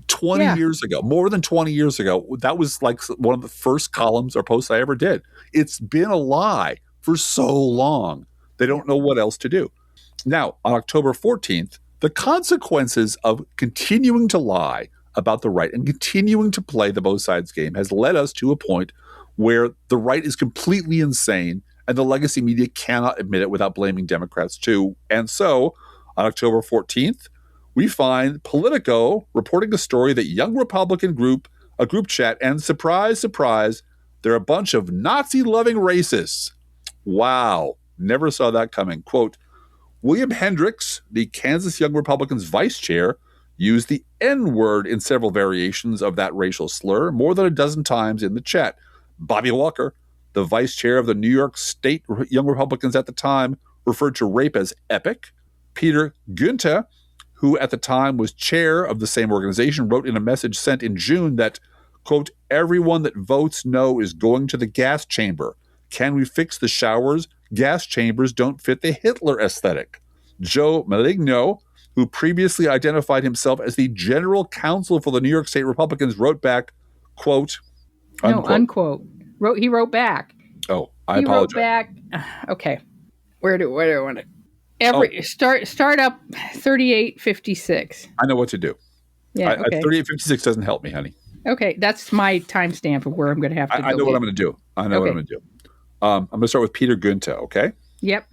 Speaker 1: 20 years ago, more than 20 years ago, that was like one of the first columns or posts I ever did. It's been a lie for so long. They don't know what else to do. Now, on October 14th, the consequences of continuing to lie about the right and continuing to play the both sides game has led us to a point where the right is completely insane and the legacy media cannot admit it without blaming Democrats too. And so on October 14th, we find Politico reporting a story that young Republican group chat, and surprise, surprise, they're a bunch of Nazi-loving racists. Wow. Never saw that coming. Quote, William Hendricks, the Kansas Young Republicans vice chair, used the N-word in several variations of that racial slur more than a dozen times in the chat. Bobby Walker, the vice chair of the New York State Young Republicans at the time, referred to rape as epic. Peter Günther, who at the time was chair of the same organization, wrote in a message sent in June that, quote, everyone that votes no is going to the gas chamber. Can we fix the showers? Gas chambers don't fit the Hitler aesthetic. Joe Maligno, who previously identified himself as the general counsel for the New York State Republicans, wrote back, quote, unquote.
Speaker 2: No, unquote. He wrote back.
Speaker 1: Oh, I apologize.
Speaker 2: He wrote back. Okay. Where do I want to? Start up 3856.
Speaker 1: I know what to do.
Speaker 2: Yeah, okay.
Speaker 1: 3856 doesn't help me, honey.
Speaker 2: Okay, that's my timestamp of where I'm going to have to go.
Speaker 1: I know what I'm going to do. I'm going to do. I'm going to start with Peter Günther, okay?
Speaker 2: Yep.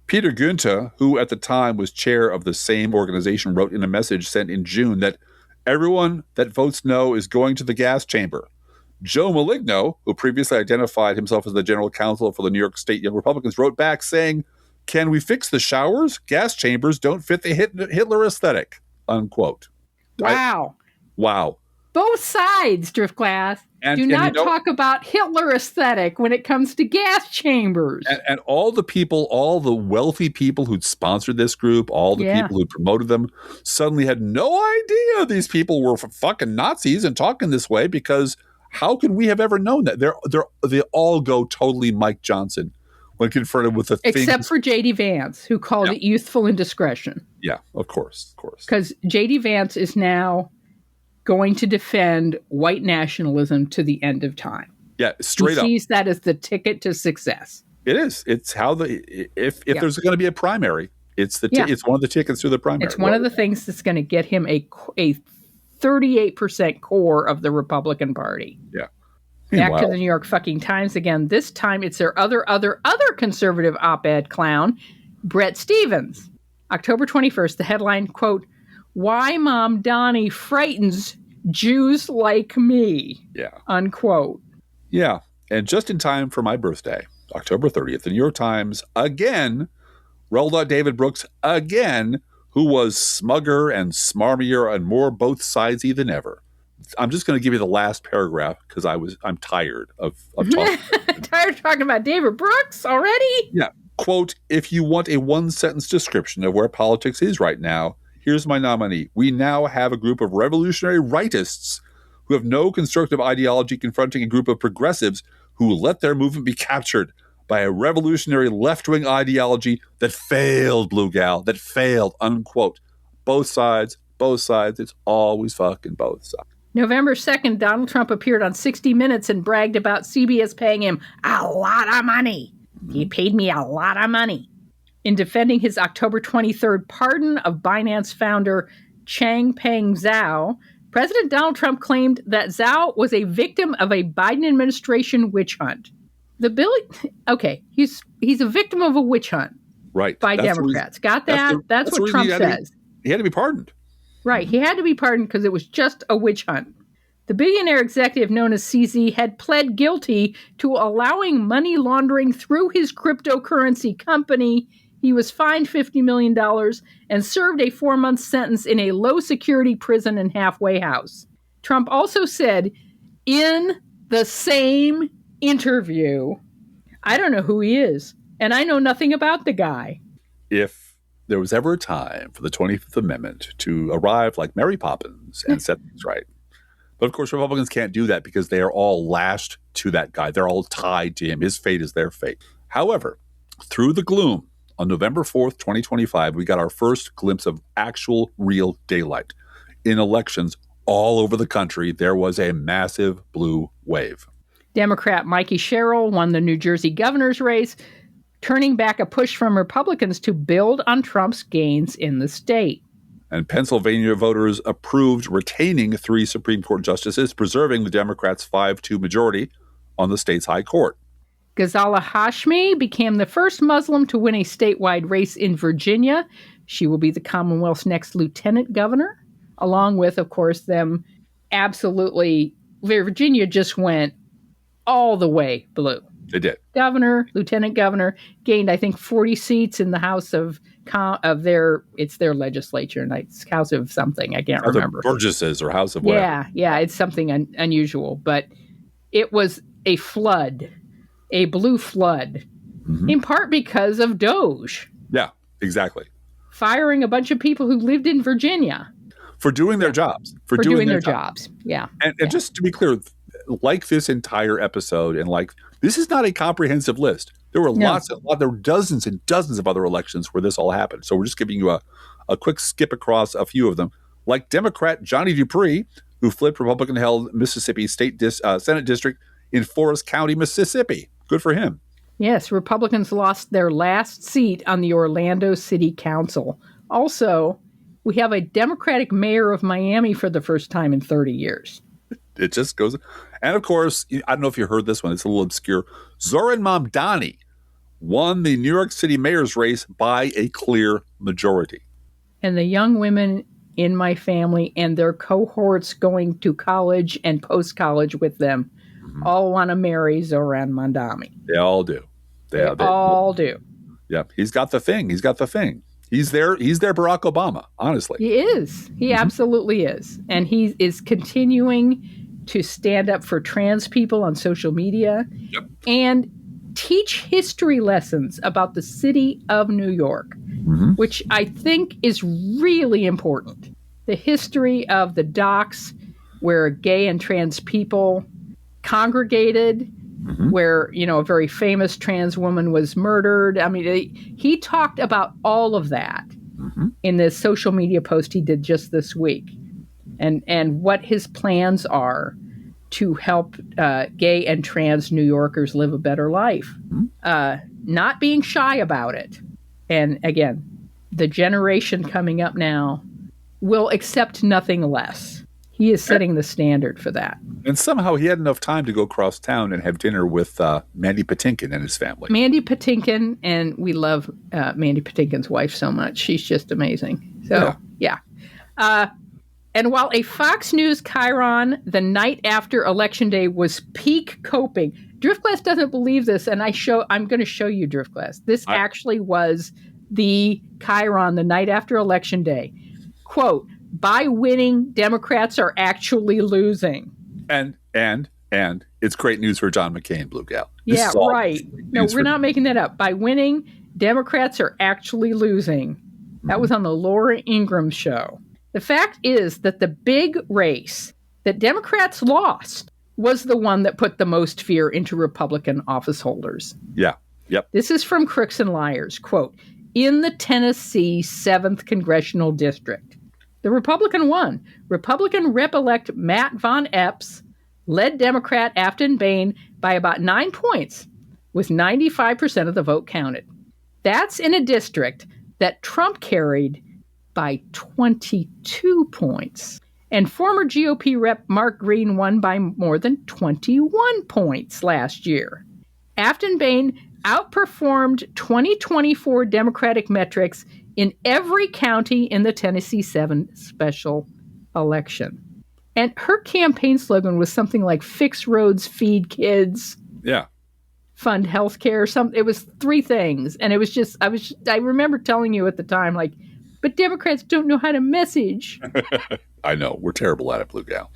Speaker 1: Peter Günther, who at the time was chair of the same organization, wrote in a message sent in June that everyone that votes no is going to the gas chamber. Joe Maligno, who previously identified himself as the general counsel for the New York State Young Republicans, wrote back saying, can we fix the showers? Gas chambers don't fit the Hitler aesthetic, unquote.
Speaker 2: Wow.
Speaker 1: Wow.
Speaker 2: Both sides, Driftglass. Do not talk about Hitler aesthetic when it comes to gas chambers.
Speaker 1: And all the people, all the wealthy people who'd sponsored this group, all the people who'd promoted them, suddenly had no idea these people were fucking Nazis and talking this way, because how could we have ever known that? They all go totally Mike Johnson when confronted with the things.
Speaker 2: Except for J.D. Vance, who called it youthful indiscretion.
Speaker 1: Yeah, of course.
Speaker 2: Because J.D. Vance is now going to defend white nationalism to the end of time.
Speaker 1: Yeah, straight up.
Speaker 2: He sees that as the ticket to success.
Speaker 1: It is. It's how if there's going to be a primary, it's one of the tickets to the primary.
Speaker 2: It's one of the things that's going to get him a 38% core of the Republican Party.
Speaker 1: Yeah.
Speaker 2: Back to the New York fucking Times again. This time it's their other conservative op-ed clown, Bret Stephens. October 21st, the headline, quote, why Mom Donnie frightens Jews like me, unquote.
Speaker 1: Yeah, and just in time for my birthday, October 30th, the New York Times again rolled out David Brooks again, who was smugger and smarmier and more both sidesy than ever. I'm just going to give you the last paragraph because I'm tired of talking.
Speaker 2: Tired of talking about David Brooks already?
Speaker 1: Yeah. Quote, if you want a one-sentence description of where politics is right now, here's my nominee. We now have a group of revolutionary rightists who have no constructive ideology confronting a group of progressives who let their movement be captured by a revolutionary left-wing ideology that failed, Blue Gal, that failed, unquote. Both sides. It's always fucking both sides.
Speaker 2: November 2nd, Donald Trump appeared on 60 Minutes and bragged about CBS paying him a lot of money. He paid me a lot of money. In defending his October 23rd pardon of Binance founder Changpeng Zhao, President Donald Trump claimed that Zhao was a victim of a Biden administration witch hunt. He's a victim of a witch hunt,
Speaker 1: right?
Speaker 2: By Democrats. Got that? That's what Trump says.
Speaker 1: He had to be pardoned.
Speaker 2: Right. He had to be pardoned because it was just a witch hunt. The billionaire executive known as CZ had pled guilty to allowing money laundering through his cryptocurrency company. He was fined $50 million and served a 4-month sentence in a low-security prison and halfway house. Trump also said in the same interview, I don't know who he is, and I know nothing about the guy.
Speaker 1: If there was ever a time for the 25th Amendment to arrive like Mary Poppins and set things right. But of course, Republicans can't do that because they are all lashed to that guy. They're all tied to him. His fate is their fate. However, through the gloom, on November 4th, 2025, we got our first glimpse of actual real daylight. In elections all over the country, there was a massive blue wave.
Speaker 2: Democrat Mikey Sherrill won the New Jersey governor's race, turning back a push from Republicans to build on Trump's gains in the state.
Speaker 1: And Pennsylvania voters approved retaining 3 Supreme Court justices, preserving the Democrats' 5-2 majority on the state's high court.
Speaker 2: Ghazala Hashmi became the first Muslim to win a statewide race in Virginia. She will be the Commonwealth's next lieutenant governor, along with, of course, them absolutely. Virginia just went all the way blue.
Speaker 1: They did.
Speaker 2: Governor, lieutenant governor, gained, I think, 40 seats in the House of their legislature, and it's House of something, I can't remember.
Speaker 1: Burgesses or House of whatever.
Speaker 2: Yeah, it's something unusual, but it was a flood, a blue flood, in part because of DOGE.
Speaker 1: Yeah, exactly.
Speaker 2: Firing a bunch of people who lived in Virginia.
Speaker 1: For doing their jobs. For doing their jobs.
Speaker 2: Yeah.
Speaker 1: And just to be clear, like this entire episode, and like, this is not a comprehensive list. There were there were dozens and dozens of other elections where this all happened. So we're just giving you a quick skip across a few of them. Like Democrat Johnny Dupree, who flipped Republican-held Mississippi State Senate District in Forest County, Mississippi. Good for him.
Speaker 2: Yes, Republicans lost their last seat on the Orlando City Council. Also, we have a Democratic mayor of Miami for the first time in 30 years.
Speaker 1: It just goes. And of course, I don't know if you heard this one. It's a little obscure. Zoran Mamdani won the New York City mayor's race by a clear majority.
Speaker 2: And the young women in my family and their cohorts going to college and post-college with them all want to marry Zoran Mamdani.
Speaker 1: They all do. They
Speaker 2: all do.
Speaker 1: Yeah, he's got the thing. He's their Barack Obama, honestly.
Speaker 2: He is. He absolutely is. And he is continuing to stand up for trans people on social media and teach history lessons about the city of New York, which I think is really important. The history of the docks where gay and trans people congregated, where, a very famous trans woman was murdered. I mean, he talked about all of that in this social media post he did just this week, and what his plans are to help gay and trans New Yorkers live a better life, not being shy about it. And again, the generation coming up now will accept nothing less. He is setting the standard for that.
Speaker 1: And somehow he had enough time to go across town and have dinner with Mandy Patinkin and his family.
Speaker 2: Mandy Patinkin, and we love Mandy Patinkin's wife so much. She's just amazing. So, yeah. And while a Fox News chyron the night after Election Day was peak coping, Driftglass doesn't believe this, and I'm going to show you Driftglass. This actually was the chyron the night after Election Day. Quote, by winning, Democrats are actually losing.
Speaker 1: And it's great news for John McCain, Blue Gal.
Speaker 2: Yeah, right. No, we're not making that up. By winning, Democrats are actually losing. That was on the Laura Ingraham show. The fact is that the big race that Democrats lost was the one that put the most fear into Republican office holders.
Speaker 1: Yeah. Yep.
Speaker 2: This is from Crooks and Liars. Quote, in the Tennessee 7th Congressional District, the Republican won. Republican Rep-elect Matt Von Epps led Democrat Afton Bain by about 9 points, with 95% of the vote counted. That's in a district that Trump carried by 22 points. And former GOP Rep Mark Green won by more than 21 points last year. Afton Bain outperformed 2024 Democratic metrics in every county in the Tennessee 7 special election. And her campaign slogan was something like fix roads, feed kids.
Speaker 1: Yeah.
Speaker 2: Fund healthcare. It was 3 things. And it was just, I remember telling you at the time, like, but Democrats don't know how to message.
Speaker 1: I know. We're terrible at it, Blue Gal.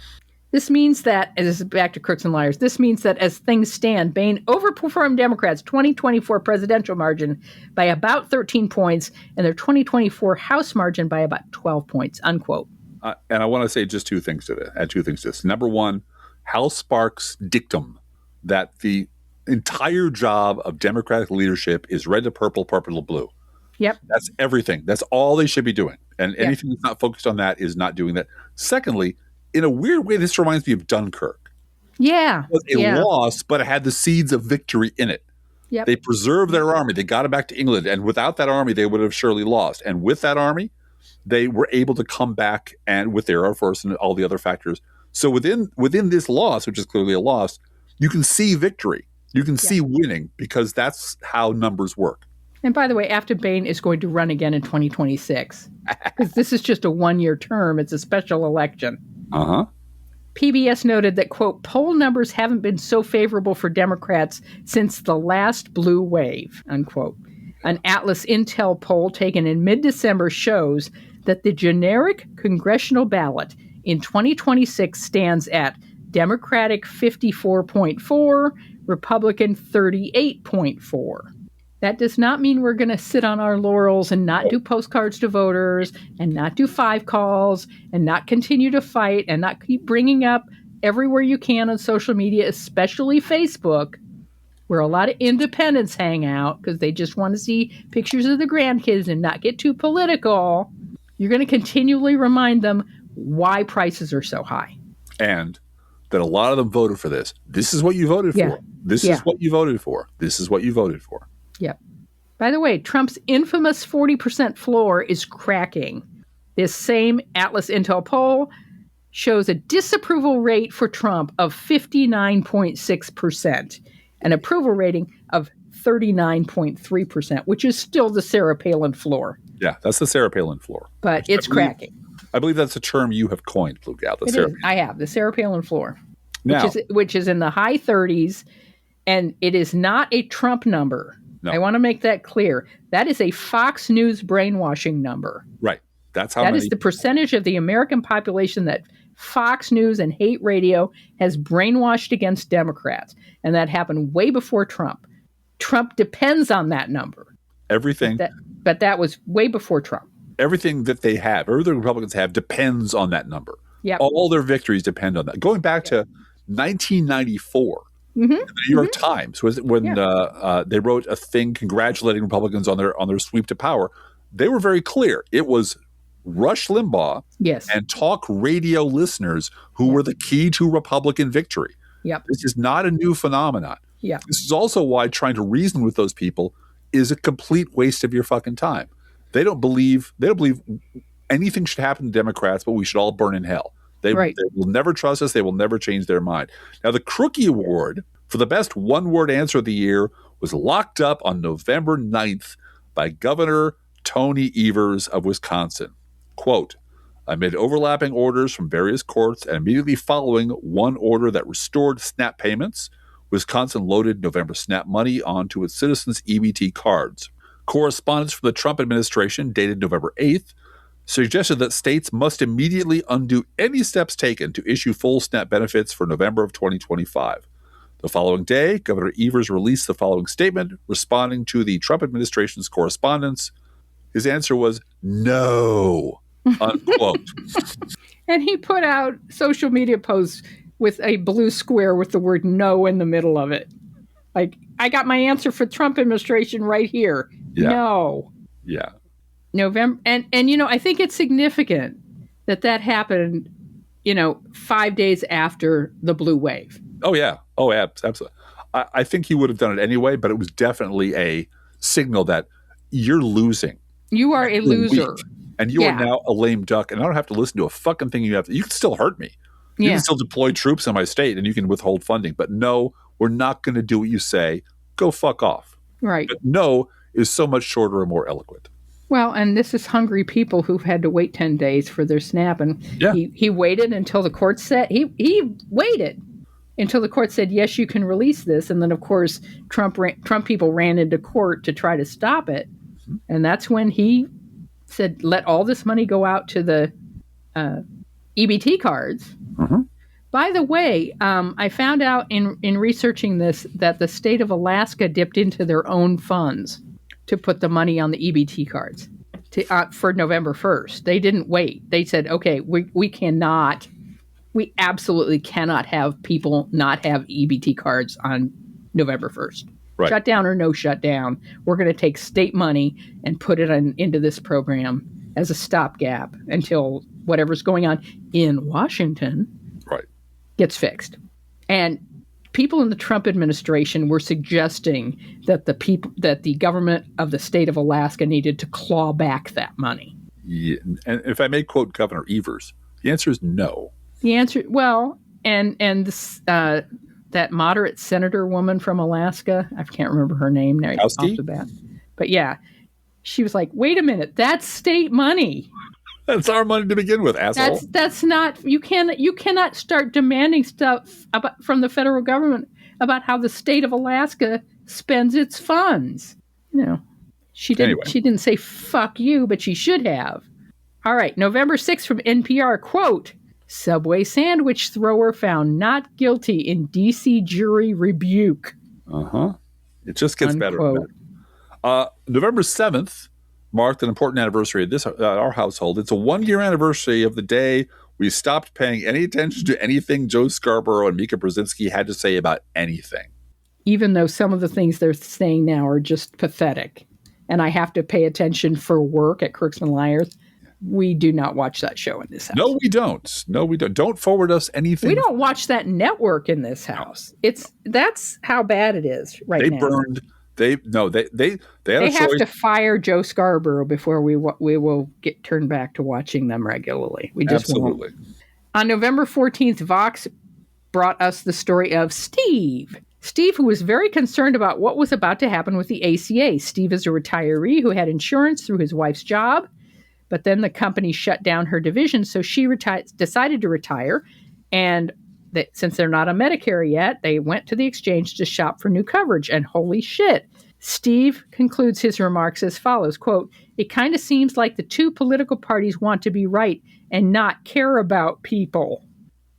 Speaker 2: This means that, and this is back to Crooks and Liars, this means that as things stand, Bain overperformed Democrats' 2024 presidential margin by about 13 points and their 2024 House margin by about 12 points, unquote.
Speaker 1: And I want to say just 2 things to this. Add 2 things to this. Number one, Hal Sparks' dictum that the entire job of Democratic leadership is red to purple, purple to blue.
Speaker 2: Yep.
Speaker 1: That's everything. That's all they should be doing. And anything that's not focused on that is not doing that. Secondly, in a weird way, this reminds me of Dunkirk.
Speaker 2: Yeah.
Speaker 1: It was a loss, but it had the seeds of victory in it.
Speaker 2: Yep.
Speaker 1: They preserved their army. They got it back to England. And without that army, they would have surely lost. And with that army, they were able to come back and with their Air Force and all the other factors. So within this loss, which is clearly a loss, you can see victory. You can see winning because that's how numbers work.
Speaker 2: And by the way, Afton Bain is going to run again in 2026 because this is just a 1-year term. It's a special election.
Speaker 1: Uh-huh.
Speaker 2: PBS noted that, quote, poll numbers haven't been so favorable for Democrats since the last blue wave, unquote. An Atlas Intel poll taken in mid-December shows that the generic congressional ballot in 2026 stands at Democratic 54.4, Republican 38.4. That does not mean we're going to sit on our laurels and not do postcards to voters and not do 5 calls and not continue to fight and not keep bringing up everywhere you can on social media, especially Facebook, where a lot of independents hang out because they just want to see pictures of the grandkids and not get too political. You're going to continually remind them why prices are so high.
Speaker 1: And that a lot of them voted for this. This is what you voted for. This is what you voted for. This is what you voted for.
Speaker 2: Yep. By the way, Trump's infamous 40% floor is cracking. This same Atlas Intel poll shows a disapproval rate for Trump of 59.6%, an approval rating of 39.3%, which is still the Sarah Palin floor.
Speaker 1: Yeah, that's the Sarah Palin floor.
Speaker 2: But it's cracking.
Speaker 1: I believe that's a term you have coined, Blue Gal.
Speaker 2: I have, the Sarah Palin floor,
Speaker 1: now,
Speaker 2: which is in the high 30s, and it is not a Trump number. No. I want to make that clear. That is a Fox News brainwashing number.
Speaker 1: Right. That
Speaker 2: is the percentage of the American population that Fox News and hate radio has brainwashed against Democrats. And that happened way before Trump. Trump depends on that number.
Speaker 1: Everything.
Speaker 2: But that was way before Trump.
Speaker 1: Everything that they have, everything Republicans have, depends on that number.
Speaker 2: Yep.
Speaker 1: All their victories depend on that. Going back to 1994, the New York Times was when they wrote a thing congratulating Republicans on their sweep to power. They were very clear. It was Rush Limbaugh and talk radio listeners who were the key to Republican victory.
Speaker 2: Yep.
Speaker 1: This is not a new phenomenon.
Speaker 2: Yep.
Speaker 1: This is also why trying to reason with those people is a complete waste of your fucking time. They don't believe anything should happen to Democrats, but we should all burn in hell. They will never trust us. They will never change their mind. Now, the Crookie Award for the best one-word answer of the year was locked up on November 9th by Governor Tony Evers of Wisconsin. Quote, amid overlapping orders from various courts and immediately following one order that restored SNAP payments, Wisconsin loaded November SNAP money onto its citizens' EBT cards. Correspondence from the Trump administration dated November 8th suggested that states must immediately undo any steps taken to issue full SNAP benefits for November of 2025. The following day, Governor Evers released the following statement responding to the Trump administration's correspondence. His answer was no, unquote.
Speaker 2: And he put out social media posts with a blue square with the word no in the middle of it. Like, I got my answer for Trump administration right here.
Speaker 1: Yeah.
Speaker 2: No.
Speaker 1: Yeah.
Speaker 2: November. And I think it's significant that happened, 5 days after the blue wave.
Speaker 1: Oh, yeah. Oh, absolutely. I think he would have done it anyway, but it was definitely a signal that you're losing.
Speaker 2: You are a loser.
Speaker 1: Weak, and you are now a lame duck, and I don't have to listen to a fucking thing you have to. You can still hurt me. You can still deploy troops in my state, and you can withhold funding. But no, we're not going to do what you say. Go fuck off.
Speaker 2: Right.
Speaker 1: But no is so much shorter and more eloquent.
Speaker 2: Well, and this is hungry people who've had to wait 10 days for their SNAP. And he waited until the court said, he waited until the court said, yes, you can release this. And then, of course, Trump people ran into court to try to stop it. Mm-hmm. And that's when he said, let all this money go out to the EBT cards.
Speaker 1: Mm-hmm.
Speaker 2: By the way, I found out in researching this that the state of Alaska dipped into their own funds to put the money on the EBT cards for November 1st. They didn't wait. They said, okay, we absolutely cannot have people not have EBT cards on November 1st. Right. Shutdown or no shutdown, we're going to take state money and put it into this program as a stopgap until whatever's going on in Washington gets fixed. And people in the Trump administration were suggesting that the government of the state of Alaska needed to claw back that money.
Speaker 1: Yeah. And if I may quote Governor Evers, the answer is no.
Speaker 2: The answer, and this, that moderate senator woman from Alaska, I can't remember her name now off the bat. But yeah, she was like, wait a minute, that's state money.
Speaker 1: That's our money to begin with, asshole.
Speaker 2: That's not, you cannot start demanding stuff from the federal government about how the state of Alaska spends its funds. She didn't say fuck you, but she should have. All right, November 6th from NPR, quote, Subway sandwich thrower found not guilty in D.C. jury rebuke.
Speaker 1: Uh-huh. It just gets
Speaker 2: Unquote.
Speaker 1: better. November 7th marked an important anniversary of our household. It's a 1-year anniversary of the day we stopped paying any attention to anything Joe Scarborough and Mika Brzezinski had to say about anything.
Speaker 2: Even though some of the things they're saying now are just pathetic. And I have to pay attention for work at Crooks and Liars. We do not watch that show in this house.
Speaker 1: No, we don't. Don't forward us anything.
Speaker 2: We don't watch that network in this house. That's how bad it is now.
Speaker 1: They have
Speaker 2: to fire Joe Scarborough before we will get turned back to watching them regularly. We just
Speaker 1: Absolutely.
Speaker 2: won't. On November 14th, Vox brought us the story of Steve. Steve, who was very concerned about what was about to happen with the ACA. Steve is a retiree who had insurance through his wife's job, but then the company shut down her division, so she decided to retire. And since they're not on Medicare yet, they went to the exchange to shop for new coverage. And holy shit, Steve concludes his remarks as follows, quote, it kind of seems like the two political parties want to be right and not care about people,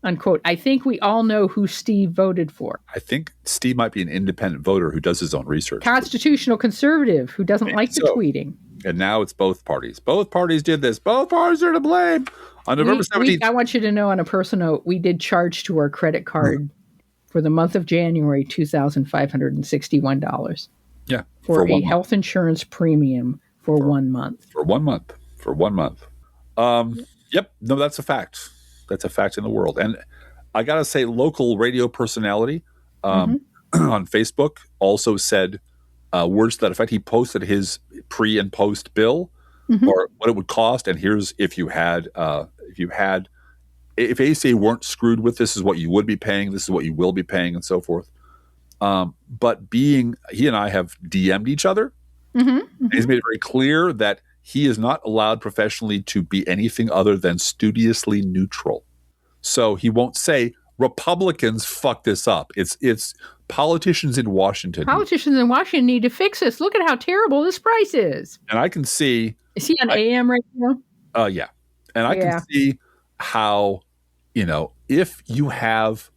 Speaker 2: unquote. I think we all know who Steve voted for.
Speaker 1: I think Steve might be an independent voter who does his own research.
Speaker 2: Constitutional conservative who doesn't like the tweeting.
Speaker 1: And now it's both parties. Both parties did this. Both parties are to blame. On November 17th.
Speaker 2: I want you to know on a personal note, we did charge to our credit card for the month of January $2,561.
Speaker 1: Yeah.
Speaker 2: For a health insurance premium for 1 month.
Speaker 1: For 1 month. Yep. No, that's a fact. That's a fact in the world. And I got to say, local radio personality on Facebook also said words to that effect. He posted his pre and post bill or what it would cost. And here's if ACA weren't screwed with, this is what you would be paying. This is what you will be paying and so forth. But he and I have DM'd each other. And he's made it very clear that he is not allowed professionally to be anything other than studiously neutral. So he won't say Republicans fuck this up. It's politicians in Washington.
Speaker 2: Politicians in Washington need to fix this. Look at how terrible this price is.
Speaker 1: And I can see.
Speaker 2: Is he on AM radio?
Speaker 1: Yeah. And I can see how, if you have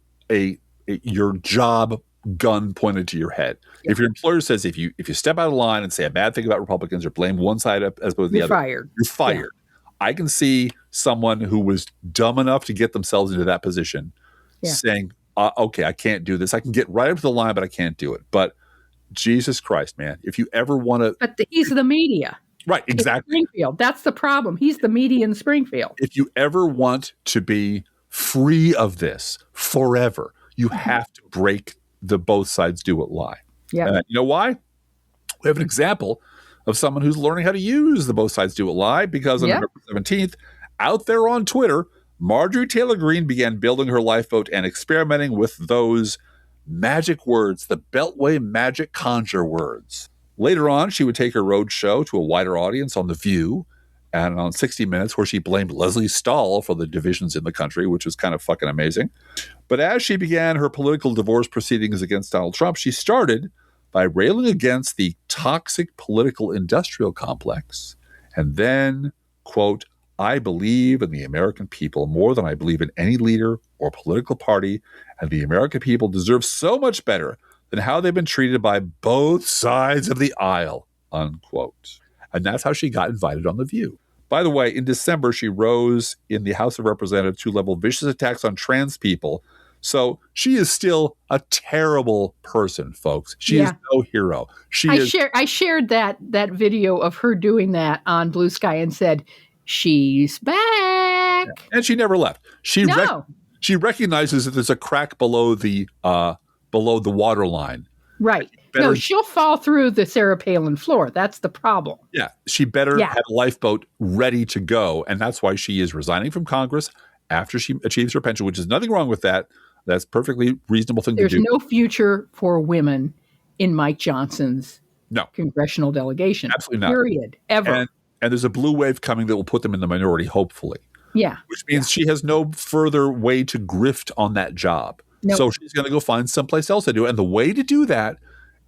Speaker 1: your job gun pointed to your head. Yep. If your employer says if you step out of line and say a bad thing about Republicans or blame one side as opposed to the other,
Speaker 2: fired.
Speaker 1: You're fired. Yeah. I can see someone who was dumb enough to get themselves into that position saying, okay, I can't do this. I can get right up to the line, but I can't do it. But Jesus Christ, man, if you ever want to...
Speaker 2: But he's the media.
Speaker 1: Right, exactly.
Speaker 2: Springfield. That's the problem. He's the media in Springfield.
Speaker 1: If you ever want to be free of this forever, you have to break the both sides do it lie.
Speaker 2: Yeah.
Speaker 1: You know why? We have an example of someone who's learning how to use the both sides do it lie, because on November 17th, out there on Twitter, Marjorie Taylor Greene began building her lifeboat and experimenting with those magic words, the Beltway magic conjure words. Later on, she would take her road show to a wider audience on The View and on 60 Minutes, where she blamed Leslie Stahl for the divisions in the country, which was kind of fucking amazing. But as she began her political divorce proceedings against Donald Trump, she started by railing against the toxic political industrial complex. And then, quote, I believe in the American people more than I believe in any leader or political party, and the American people deserve so much better than how they've been treated by both sides of the aisle, unquote. And that's how she got invited on The View. By the way, in December, she rose in the House of Representatives to level vicious attacks on trans people. So she is still a terrible person, folks. She is no hero.
Speaker 2: I shared that video of her doing that on Bluesky and said, she's back.
Speaker 1: And she never left. She recognizes that there's a crack below the water line.
Speaker 2: Right. No, she'll fall through the Sarah Palin floor. That's the problem.
Speaker 1: Yeah. She better have a lifeboat ready to go. And that's why she is resigning from Congress after she achieves her pension, which is nothing wrong with that. That's a perfectly reasonable thing to do.
Speaker 2: There's no future for women in Mike Johnson's congressional delegation.
Speaker 1: Absolutely not.
Speaker 2: Period. Ever.
Speaker 1: And there's a blue wave coming that will put them in the minority, hopefully.
Speaker 2: Yeah.
Speaker 1: Which means she has no further way to grift on that job. Nope. So she's going to go find someplace else to do it. And the way to do that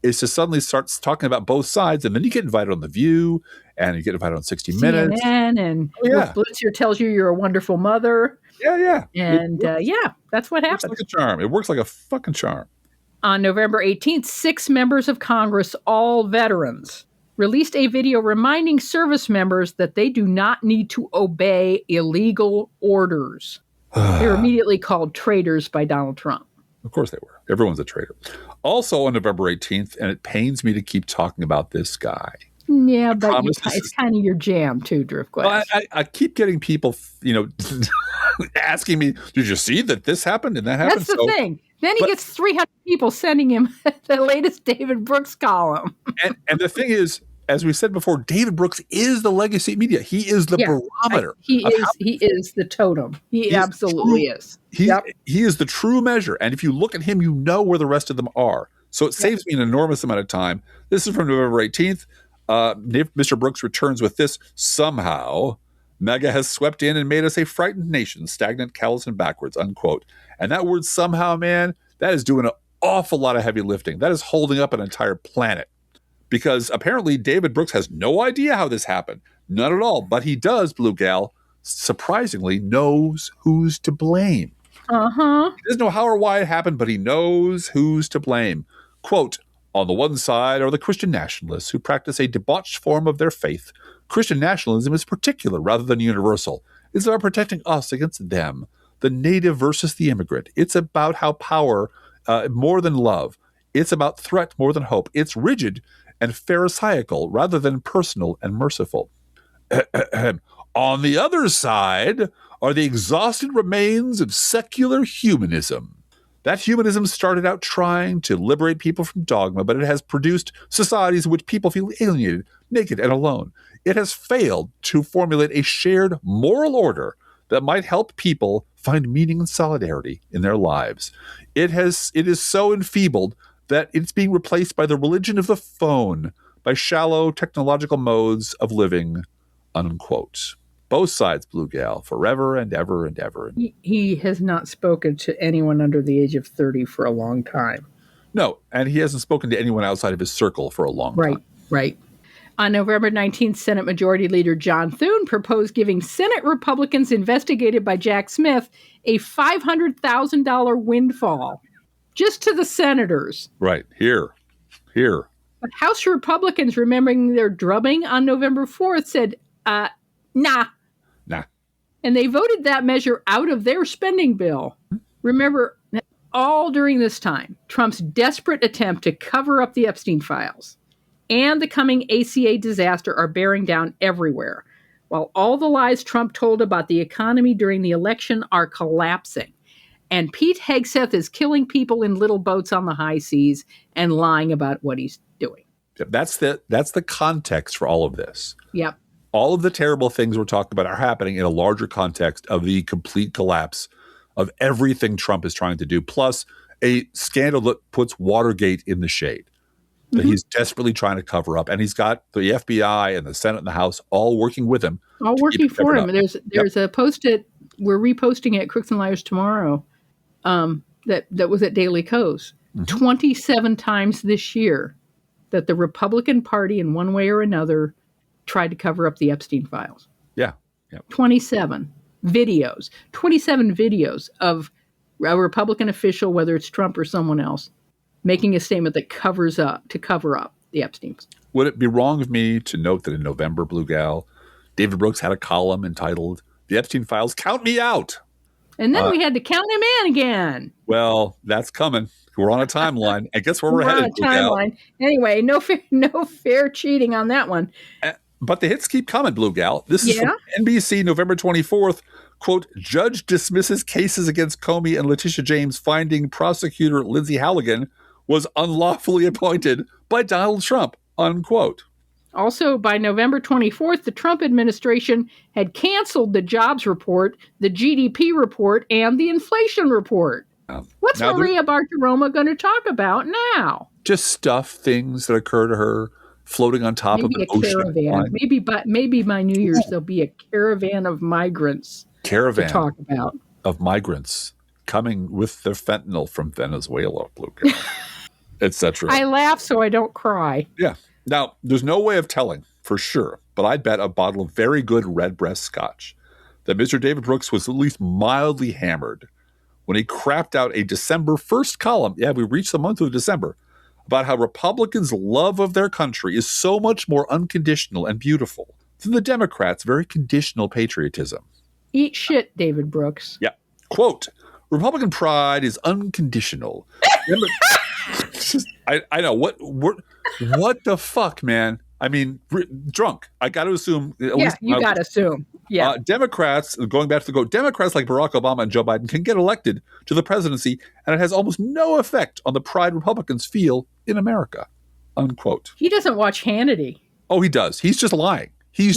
Speaker 1: is to suddenly start talking about both sides. And then you get invited on The View and you get invited on 60 Minutes.
Speaker 2: CNN and Blitzer tells you you're a wonderful mother.
Speaker 1: Yeah.
Speaker 2: And that's what happens.
Speaker 1: It works like a charm. It works like a fucking charm.
Speaker 2: On November 18th, 6 members of Congress, all veterans, released a video reminding service members that they do not need to obey illegal orders. They were immediately called traitors by Donald Trump.
Speaker 1: Of course they were. Everyone's a traitor. Also on November 18th, and it pains me to keep talking about this guy.
Speaker 2: Yeah, but it's kind of your jam too, Driftglass.
Speaker 1: Well, I keep getting people, asking me, did you see that this happened and that happened?
Speaker 2: That's the thing. Then he gets 300 people sending him the latest David Brooks column.
Speaker 1: and the thing is, as we said before, David Brooks is the legacy media. He is the barometer.
Speaker 2: He is the totem. He absolutely is.
Speaker 1: He is the true measure. And if you look at him, you know where the rest of them are. So it saves me an enormous amount of time. This is from November 18th. Mr. Brooks returns with this: somehow MAGA has swept in and made us a frightened nation, stagnant, callous, and backwards, unquote. And that word somehow, man, that is doing an awful lot of heavy lifting. That is holding up an entire planet. Because apparently David Brooks has no idea how this happened. None at all. But he does, Blue Gal, surprisingly knows who's to blame.
Speaker 2: Uh-huh.
Speaker 1: He doesn't know how or why it happened, but he knows who's to blame. Quote, on the one side are the Christian nationalists who practice a debauched form of their faith. Christian nationalism is particular rather than universal. It's about protecting us against them, the native versus the immigrant. It's about how power, more than love. It's about threat more than hope. It's rigid and pharisaical rather than personal and merciful. On the other side are the exhausted remains of secular humanism. That humanism started out trying to liberate people from dogma, but it has produced societies in which people feel alienated, naked, and alone. It has failed to formulate a shared moral order that might help people find meaning and solidarity in their lives. It is so enfeebled that it's being replaced by the religion of the phone, by shallow technological modes of living, unquote. Both sides, Blue Gal, forever and ever and ever.
Speaker 2: He has not spoken to anyone under the age of 30 for a long time.
Speaker 1: No, and he hasn't spoken to anyone outside of his circle for a long time.
Speaker 2: Right. On November 19th, Senate Majority Leader John Thune proposed giving Senate Republicans investigated by Jack Smith a $500,000 windfall. just to the senators.
Speaker 1: Right. Here.
Speaker 2: But House Republicans, remembering their drubbing on November 4th, said, nah. And they voted that measure out of their spending bill. Remember, all during this time, Trump's desperate attempt to cover up the Epstein files and the coming ACA disaster are bearing down everywhere, while all the lies Trump told about the economy during the election are collapsing. And Pete Hegseth is killing people in little boats on the high seas and lying about what he's doing.
Speaker 1: That's the context for all of this.
Speaker 2: Yep.
Speaker 1: All of the terrible things we're talking about are happening in a larger context of the complete collapse of everything Trump is trying to do, plus a scandal that puts Watergate in the shade that he's desperately trying to cover up. And he's got the FBI and the Senate and the House all working with him.
Speaker 2: All working for him. There's a post we're reposting it at Crooks and Liars tomorrow that was at Daily Kos. 27 times this year that the Republican Party in one way or another tried to cover up the Epstein files.
Speaker 1: Yeah.
Speaker 2: 27 videos of a Republican official, whether it's Trump or someone else, making a statement that cover up the Epstein.
Speaker 1: Would it be wrong of me to note that in November, Blue Gal, David Brooks had a column entitled "The Epstein Files Count Me Out"?
Speaker 2: And then we had to count him in again.
Speaker 1: Well, that's coming. We're on a timeline. I guess where we're headed, Blue Gal.
Speaker 2: Anyway, no fair cheating on that one.
Speaker 1: But the hits keep coming, Blue Gal. This is from NBC, November 24th. Quote, judge dismisses cases against Comey and Letitia James, finding prosecutor Lindsay Halligan was unlawfully appointed by Donald Trump, unquote.
Speaker 2: Also, by November 24th, the Trump administration had canceled the jobs report, the GDP report, and the inflation report. What's Maria Bartiromo going to talk about now?
Speaker 1: Just things that occur to her floating on top of an ocean.
Speaker 2: Caravan. Maybe by New Year's there'll be a caravan of migrants to talk about.
Speaker 1: Of migrants coming with their fentanyl from Venezuela, Blue Gal, etc.
Speaker 2: I laugh so I don't cry.
Speaker 1: Yeah. Now, there's no way of telling for sure, but I'd bet a bottle of very good redbreast scotch that Mr. David Brooks was at least mildly hammered when he crapped out a December 1st column. Yeah, we reached the month of December. About how Republicans' love of their country is so much more unconditional and beautiful than the Democrats' very conditional patriotism.
Speaker 2: Eat shit, David Brooks.
Speaker 1: Yeah. Quote, Republican pride is unconditional. I know. What the fuck, man? I mean, drunk. I got to assume.
Speaker 2: You got to assume. Yeah.
Speaker 1: Democrats, going back to the quote, Democrats like Barack Obama and Joe Biden can get elected to the presidency, and it has almost no effect on the pride Republicans feel in America, unquote.
Speaker 2: He doesn't watch Hannity.
Speaker 1: Oh, he does. He's just lying. He's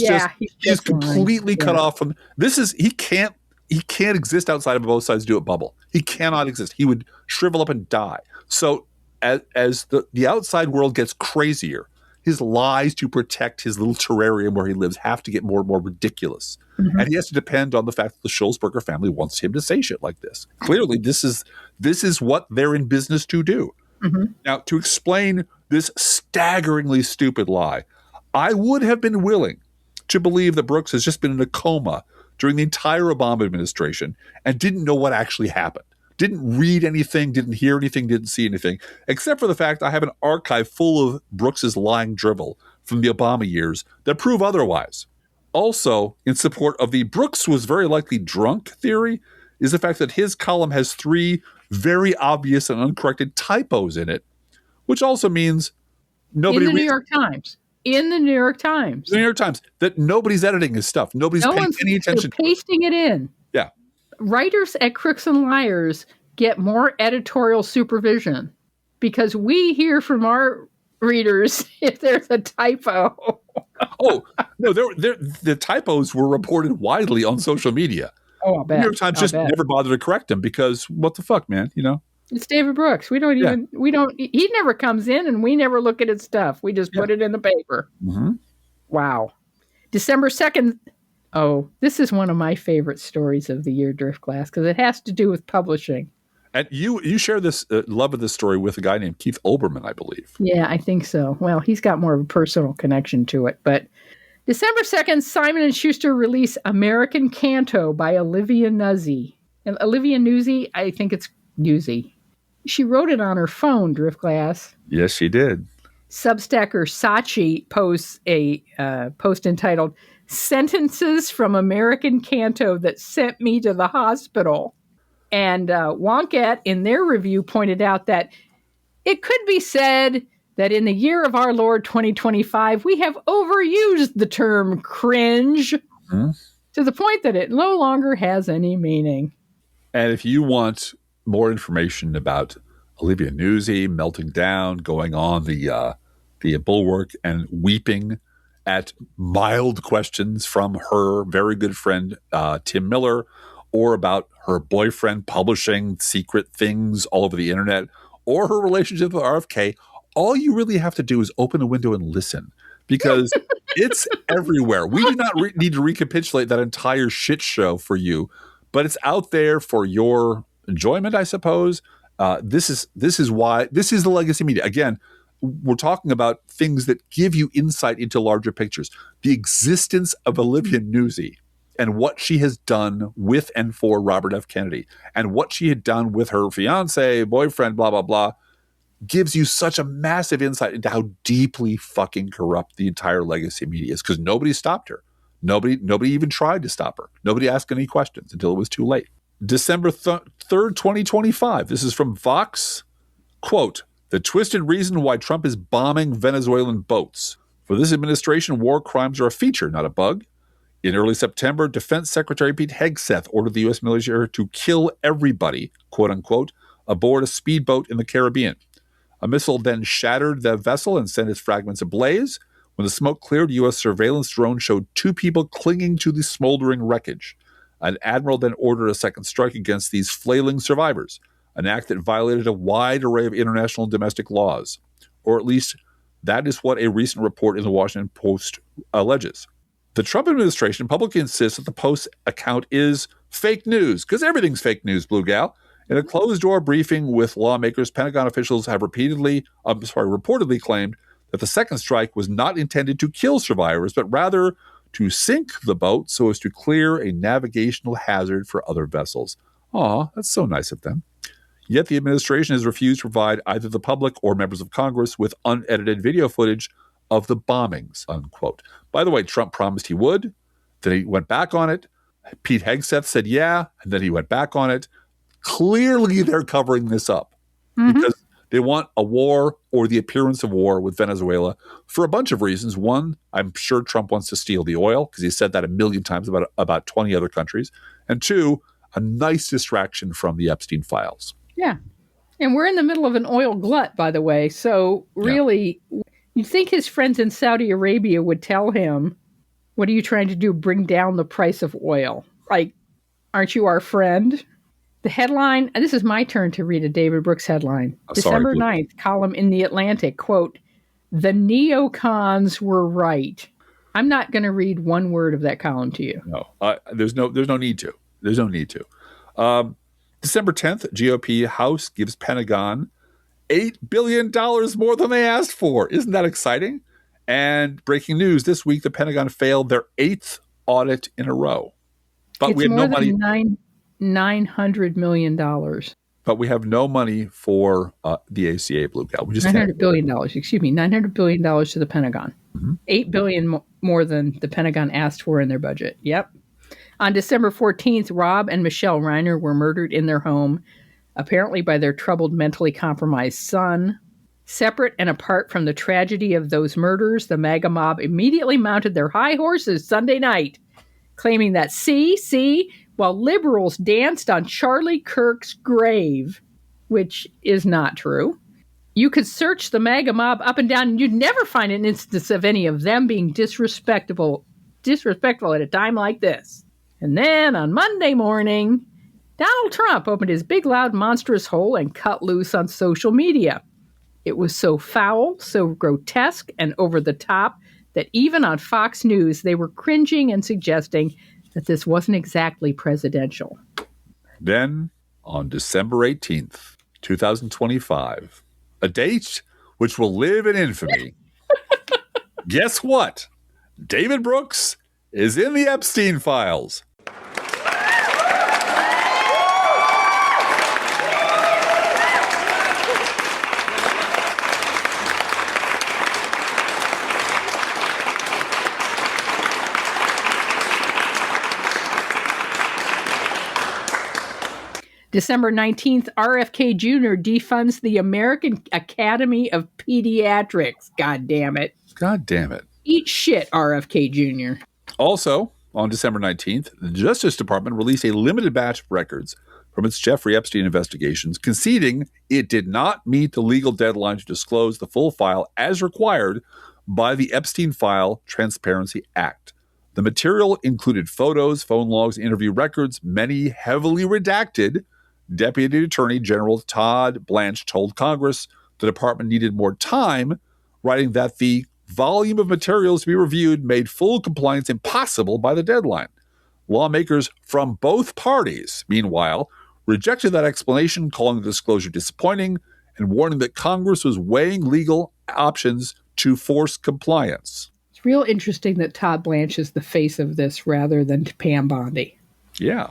Speaker 1: completely cut off from this. He can't exist outside of a both sides do it bubble. He cannot exist. He would shrivel up and die. So as the outside world gets crazier, his lies to protect his little terrarium where he lives have to get more and more ridiculous. Mm-hmm. And he has to depend on the fact that the Schulzberger family wants him to say shit like this. Clearly, this is what they're in business to do. Mm-hmm. Now, to explain this staggeringly stupid lie, I would have been willing to believe that Brooks has just been in a coma during the entire Obama administration and didn't know what actually happened. Didn't read anything, didn't hear anything, didn't see anything, except for the fact I have an archive full of Brooks's lying drivel from the Obama years that prove otherwise. Also, in support of the Brooks was very likely drunk theory, is the fact that his column has 3 very obvious and uncorrected typos in it, which also means nobody
Speaker 2: in the New York Times. In the New York Times.
Speaker 1: The New York Times. That nobody's editing his stuff. Nobody's paying any attention to it.
Speaker 2: Pasting it in.
Speaker 1: Yeah.
Speaker 2: Writers at Crooks and Liars get more editorial supervision because we hear from our readers if there's a typo.
Speaker 1: Oh, no, the typos were reported widely on social media.
Speaker 2: Oh, I bet.
Speaker 1: New York Times just never bothered to correct them because what the fuck, man, you know?
Speaker 2: It's David Brooks. He never comes in and we never look at his stuff. We just put it in the paper. Mm-hmm. Wow. December 2nd. Oh, this is one of my favorite stories of the year, Driftglass, because it has to do with publishing.
Speaker 1: And you share this love of this story with a guy named Keith Olbermann, I believe.
Speaker 2: Yeah, I think so. Well, he's got more of a personal connection to it. But December 2nd, Simon & Schuster release American Canto by Olivia Nuzzi. And Olivia Nuzzi, I think it's Nuzzi. She wrote it on her phone, Driftglass.
Speaker 1: Yes, she did.
Speaker 2: Substacker Sachi posts a post entitled "Sentences from American Canto That Sent Me to the Hospital." And Wonkette, in their review, pointed out that it could be said that in the year of our Lord 2025, we have overused the term cringe to the point that it no longer has any meaning.
Speaker 1: And if you want more information about Olivia Nuzzi melting down, going on the bulwark and weeping at mild questions from her very good friend, Tim Miller, or about her boyfriend publishing secret things all over the internet, or her relationship with RFK, all you really have to do is open a window and listen, because it's everywhere. We do not need to recapitulate that entire shit show for you, but it's out there for your enjoyment, I suppose. This is why this is the legacy media. Again, we're talking about things that give you insight into larger pictures. The existence of Olivia Nuzzi and what she has done with and for Robert F. Kennedy, and what she had done with her fiance, boyfriend, blah, blah, blah, gives you such a massive insight into how deeply fucking corrupt the entire legacy media is, because nobody stopped her. Nobody even tried to stop her. Nobody asked any questions until it was too late. December 3rd, 2025. This is from Vox. Quote, "The twisted reason why Trump is bombing Venezuelan boats. For this administration, war crimes are a feature, not a bug. In early September, Defense Secretary Pete Hegseth ordered the U.S. military to kill everybody, quote unquote, aboard a speedboat in the Caribbean. A missile then shattered the vessel and sent its fragments ablaze. When the smoke cleared, U.S. surveillance drone showed 2 people clinging to the smoldering wreckage. An admiral then ordered a second strike against these flailing survivors, an act that violated a wide array of international and domestic laws. Or at least that is what a recent report in the Washington Post alleges. The Trump administration publicly insists that the Post account is fake news, because everything's fake news, Blue Gal. In a closed-door briefing with lawmakers, Pentagon officials have reportedly claimed that the second strike was not intended to kill survivors, but rather to sink the boat so as to clear a navigational hazard for other vessels. Aw, that's so nice of them. Yet the administration has refused to provide either the public or members of Congress with unedited video footage of the bombings, unquote. By the way, Trump promised he would. Then he went back on it. Pete Hegseth said yeah, and then he went back on it. Clearly, they're covering this up because they want a war or the appearance of war with Venezuela for a bunch of reasons. One, I'm sure Trump wants to steal the oil, because he said that a million times about 20 other countries. And two, a nice distraction from the Epstein files.
Speaker 2: Yeah. And we're in the middle of an oil glut, by the way. So really, you'd think his friends in Saudi Arabia would tell him, what are you trying to do? Bring down the price of oil. Like, aren't you our friend? The headline, and this is my turn to read a David Brooks headline. December 9th, column in The Atlantic, quote, "The neocons were right." I'm not going to read one word of that column to you.
Speaker 1: No, there's no need to. There's no need to. December 10th, GOP House gives Pentagon $8 billion more than they asked for. Isn't that exciting? And breaking news, this week, the Pentagon failed their 8th audit in a row. But we had no money.
Speaker 2: $900 million.
Speaker 1: But we have no money for the ACA, Blue Gal. We just
Speaker 2: $900 billion. Excuse me, $900 billion to the Pentagon. $8 billion more than the Pentagon asked for in their budget. Yep. On December 14th, Rob and Michelle Reiner were murdered in their home, apparently by their troubled, mentally compromised son. Separate and apart from the tragedy of those murders, the MAGA mob immediately mounted their high horses Sunday night, claiming that, while liberals danced on Charlie Kirk's grave, which is not true. You could search the MAGA mob up and down, and you'd never find an instance of any of them being disrespectful at a time like this. And then on Monday morning, Donald Trump opened his big, loud, monstrous hole and cut loose on social media. It was so foul, so grotesque, and over the top that even on Fox News, they were cringing and suggesting that this wasn't exactly presidential.
Speaker 1: Then, on December 18th, 2025, a date which will live in infamy, guess what? David Brooks is in the Epstein files.
Speaker 2: December 19th, RFK Jr. defunds the American Academy of Pediatrics. God damn it.
Speaker 1: God damn it.
Speaker 2: Eat shit, RFK Jr.
Speaker 1: Also, on December 19th, the Justice Department released a limited batch of records from its Jeffrey Epstein investigations, conceding it did not meet the legal deadline to disclose the full file as required by the Epstein File Transparency Act. The material included photos, phone logs, interview records, many heavily redacted. Deputy Attorney General Todd Blanche told Congress the department needed more time, writing that the volume of materials to be reviewed made full compliance impossible by the deadline. Lawmakers from both parties, meanwhile, rejected that explanation, calling the disclosure disappointing and warning that Congress was weighing legal options to force compliance.
Speaker 2: It's real interesting that Todd Blanche is the face of this rather than Pam Bondi.
Speaker 1: Yeah.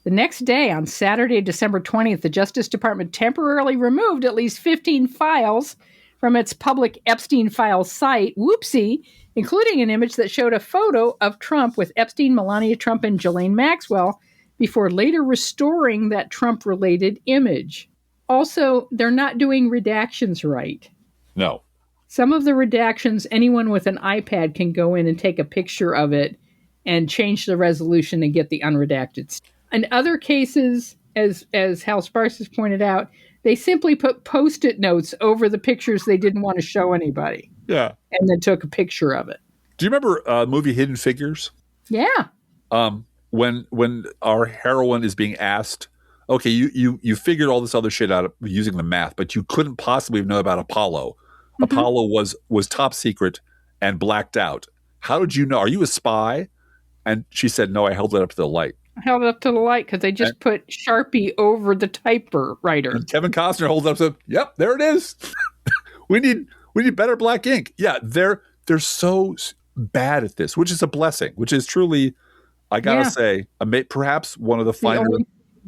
Speaker 2: The next day, on Saturday, December 20th, the Justice Department temporarily removed at least 15 files from its public Epstein Files site, whoopsie, including an image that showed a photo of Trump with Epstein, Melania Trump, and Ghislaine Maxwell, before later restoring that Trump-related image. Also, they're not doing redactions right.
Speaker 1: No.
Speaker 2: Some of the redactions, anyone with an iPad can go in and take a picture of it and change the resolution and get the unredacted. In other cases, as Hal Sparks has pointed out, they simply put Post-it notes over the pictures they didn't want to show anybody.
Speaker 1: Yeah.
Speaker 2: And then took a picture of it.
Speaker 1: Do you remember movie Hidden Figures?
Speaker 2: Yeah.
Speaker 1: When our heroine is being asked, okay, you figured all this other shit out using the math, but you couldn't possibly know about Apollo. Mm-hmm. Apollo was top secret and blacked out. How did you know? Are you a spy? And she said, no, I held it up to the light.
Speaker 2: I held it up to the light because they just put Sharpie over the typewriter.
Speaker 1: And Kevin Costner holds up to, yep, there it is. we need better black ink. Yeah, they're so bad at this, which is a blessing, which is truly, I gotta say, perhaps one of the finer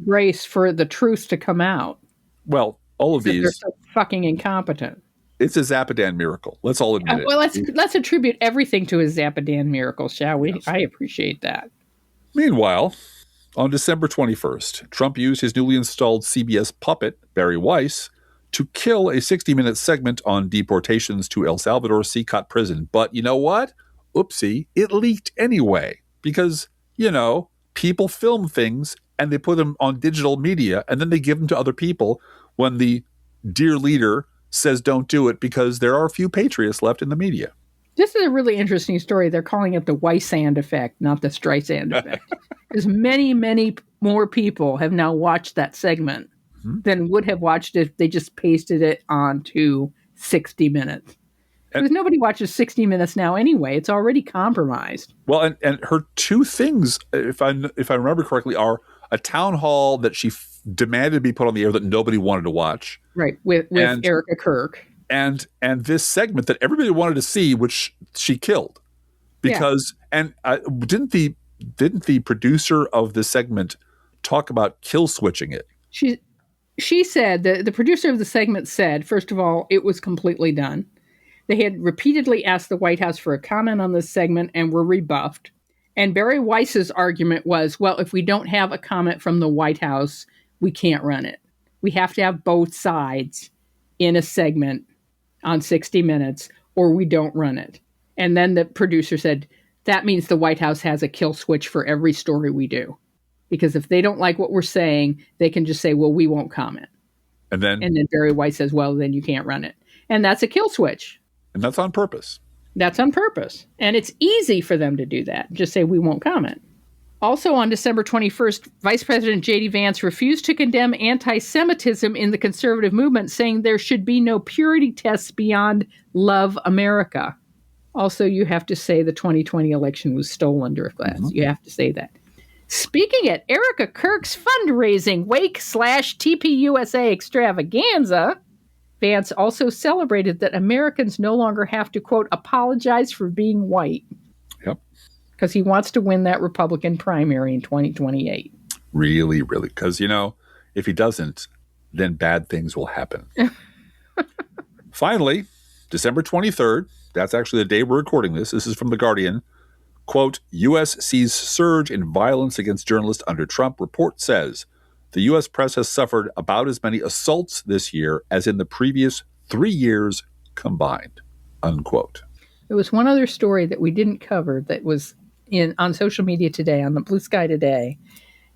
Speaker 2: grace for the truth to come out.
Speaker 1: Well, all of these,
Speaker 2: they're so fucking incompetent.
Speaker 1: It's a Zapodan miracle. Let's all admit it.
Speaker 2: Well, let's attribute everything to a Zapodan miracle, shall we? Yes. I appreciate that.
Speaker 1: Meanwhile, on December 21st, Trump used his newly installed CBS puppet, Barry Weiss, to kill a 60-minute segment on deportations to El Salvador CCOT prison. But you know what? Oopsie, it leaked anyway. Because, people film things and they put them on digital media and then they give them to other people when the dear leader says don't do it because there are a few patriots left in the media.
Speaker 2: This is a really interesting story. They're calling it the Weissand effect, not the Streisand effect. Because many, many more people have now watched that segment than would have watched it if they just pasted it onto 60 Minutes. Because nobody watches 60 Minutes now anyway. It's already compromised.
Speaker 1: Well, and her two things, if I remember correctly, are a town hall that she demanded to be put on the air that nobody wanted to watch.
Speaker 2: Right, with Erica Kirk.
Speaker 1: And this segment that everybody wanted to see, which she killed, because didn't the producer of this segment talk about kill switching it?
Speaker 2: She said the producer of the segment said, first of all, it was completely done. They had repeatedly asked the White House for a comment on this segment and were rebuffed. And Barry Weiss's argument was, well, if we don't have a comment from the White House, we can't run it. We have to have both sides in a segment on 60 Minutes, or we don't run it. And then the producer said, that means the White House has a kill switch for every story we do. Because if they don't like what we're saying, they can just say, well, we won't comment. And then Barry Weiss says, well, then you can't run it. And that's a kill switch.
Speaker 1: And that's on purpose.
Speaker 2: That's on purpose. And it's easy for them to do that. Just say, we won't comment. Also on December 21st, Vice President J.D. Vance refused to condemn anti-Semitism in the conservative movement, saying there should be no purity tests beyond Love America. Also, you have to say the 2020 election was stolen, Driftglass. Mm-hmm. You have to say that. Speaking at Erica Kirk's fundraising Wake/TPUSA extravaganza, Vance also celebrated that Americans no longer have to, quote, apologize for being white.
Speaker 1: Yep.
Speaker 2: Because he wants to win that Republican primary in 2028.
Speaker 1: Really, really. Because, if he doesn't, then bad things will happen. Finally, December 23rd, that's actually the day we're recording this. This is from The Guardian. Quote, U.S. sees surge in violence against journalists under Trump. Report says The U.S. press has suffered about as many assaults this year as in the previous 3 years combined, unquote.
Speaker 2: There was one other story that we didn't cover that was on social media today, on the Bluesky today,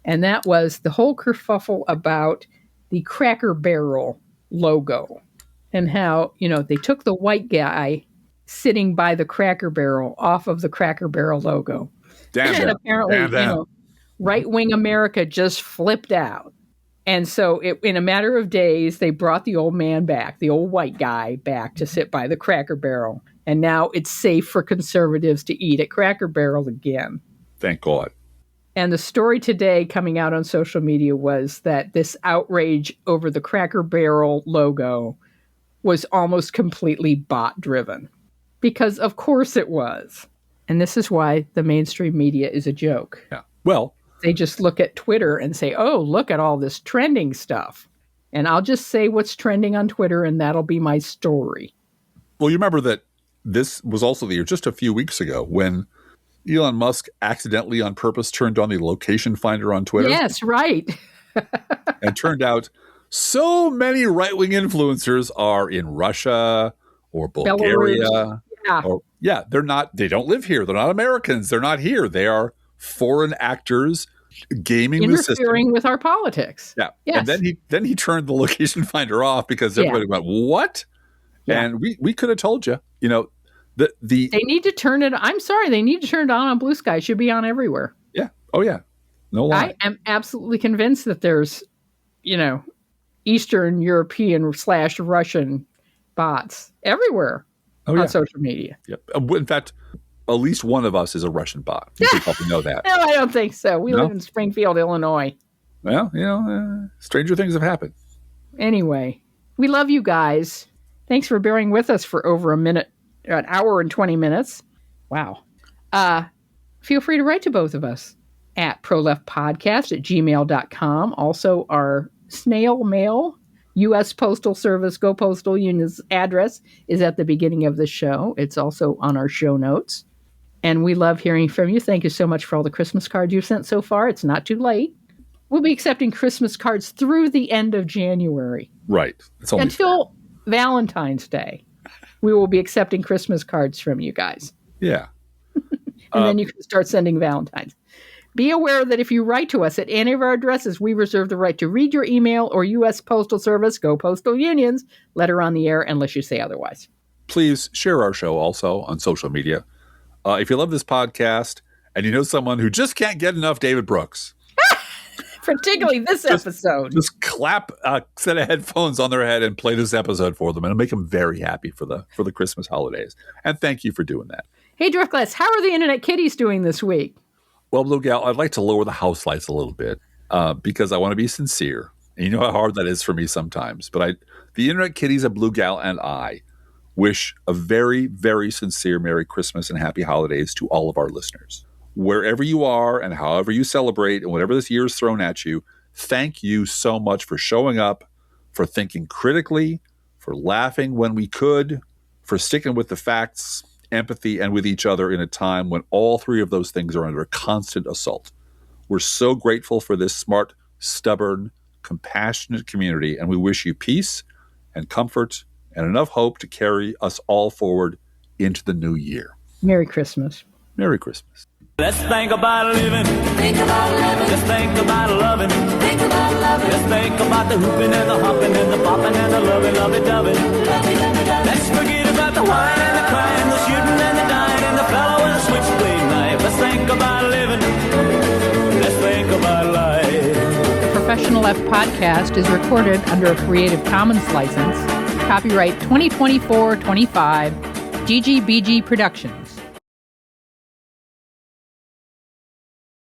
Speaker 2: and that was the whole kerfuffle about the Cracker Barrel logo and how, they took the white guy sitting by the Cracker Barrel off of the Cracker Barrel logo. And apparently, right-wing America just flipped out. And so in a matter of days, they brought the old man back, the old white guy back to sit by the Cracker Barrel. And now it's safe for conservatives to eat at Cracker Barrel again.
Speaker 1: Thank God.
Speaker 2: And the story today coming out on social media was that this outrage over the Cracker Barrel logo was almost completely bot-driven. Because of course it was. And this is why the mainstream media is a joke.
Speaker 1: Yeah. Well,
Speaker 2: they just look at Twitter and say, oh, look at all this trending stuff. And I'll just say what's trending on Twitter, and that'll be my story.
Speaker 1: Well, you remember that this was also the year, just a few weeks ago, when Elon Musk accidentally on purpose turned on the location finder on Twitter.
Speaker 2: Yes, right.
Speaker 1: And turned out so many right-wing influencers are in Russia or Bulgaria.
Speaker 2: Belarus.
Speaker 1: They don't live here. They're not Americans. They're not here. They are foreign actors gaming the system.
Speaker 2: Interfering with our politics.
Speaker 1: Yeah.
Speaker 2: Yes.
Speaker 1: And then he turned the location finder off because everybody went, what? Yeah. And we could have told you, they
Speaker 2: need to turn it. I'm sorry. They need to turn it on Bluesky. It should be on everywhere.
Speaker 1: Yeah. Oh yeah. No lie.
Speaker 2: I am absolutely convinced that there's, Eastern European / Russian bots everywhere on social media.
Speaker 1: Yep. In fact, at least one of us is a Russian bot. You can probably know that.
Speaker 2: No, I don't think so. We live in Springfield, Illinois.
Speaker 1: Well, stranger things have happened.
Speaker 2: Anyway, we love you guys. Thanks for bearing with us for over an hour and 20 minutes. Wow. Feel free to write to both of us at proleftpodcast@gmail.com. Also, our snail mail, U.S. Postal Service, Go Postal Union's address is at the beginning of the show. It's also on our show notes. And we love hearing from you. Thank you so much for all the Christmas cards you've sent so far. It's not too late. We'll be accepting Christmas cards through the end of January.
Speaker 1: Right.
Speaker 2: Until Valentine's Day. We will be accepting Christmas cards from you guys.
Speaker 1: Yeah.
Speaker 2: And then you can start sending Valentines. Be aware that if you write to us at any of our addresses, we reserve the right to read your email or U.S. Postal Service, Go Postal Unions, letter on the air unless you say otherwise.
Speaker 1: Please share our show also on social media. If you love this podcast and you know someone who just can't get enough David Brooks.
Speaker 2: Particularly this episode.
Speaker 1: Just clap a set of headphones on their head and play this episode for them. And it'll make them very happy for the Christmas holidays. And thank you for doing that.
Speaker 2: Hey, Driftglass, how are the Internet Kitties doing this week?
Speaker 1: Well, Blue Gal, I'd like to lower the house lights a little bit because I want to be sincere. And you know how hard that is for me sometimes. But the Internet Kitties of Blue Gal and I wish a very, very sincere Merry Christmas and Happy Holidays to all of our listeners. Wherever you are and however you celebrate and whatever this year is thrown at you, thank you so much for showing up, for thinking critically, for laughing when we could, for sticking with the facts, empathy, and with each other in a time when all three of those things are under constant assault. We're so grateful for this smart, stubborn, compassionate community, and we wish you peace and comfort and enough hope to carry us all forward into the new year.
Speaker 2: Merry Christmas.
Speaker 1: Merry Christmas.
Speaker 8: Let's think about living. Think about living. Let's think about loving. Think about loving. Let's think about the hooping and the hopping and the popping and the lovey-dovey. Let's forget about the wine and the crying, the shooting and the dying, and the fellow with a switchblade knife. Let's think about living. Let's think about life.
Speaker 2: The Professional Left podcast is recorded under a Creative Commons license. Copyright 2024-25, GGBG Productions.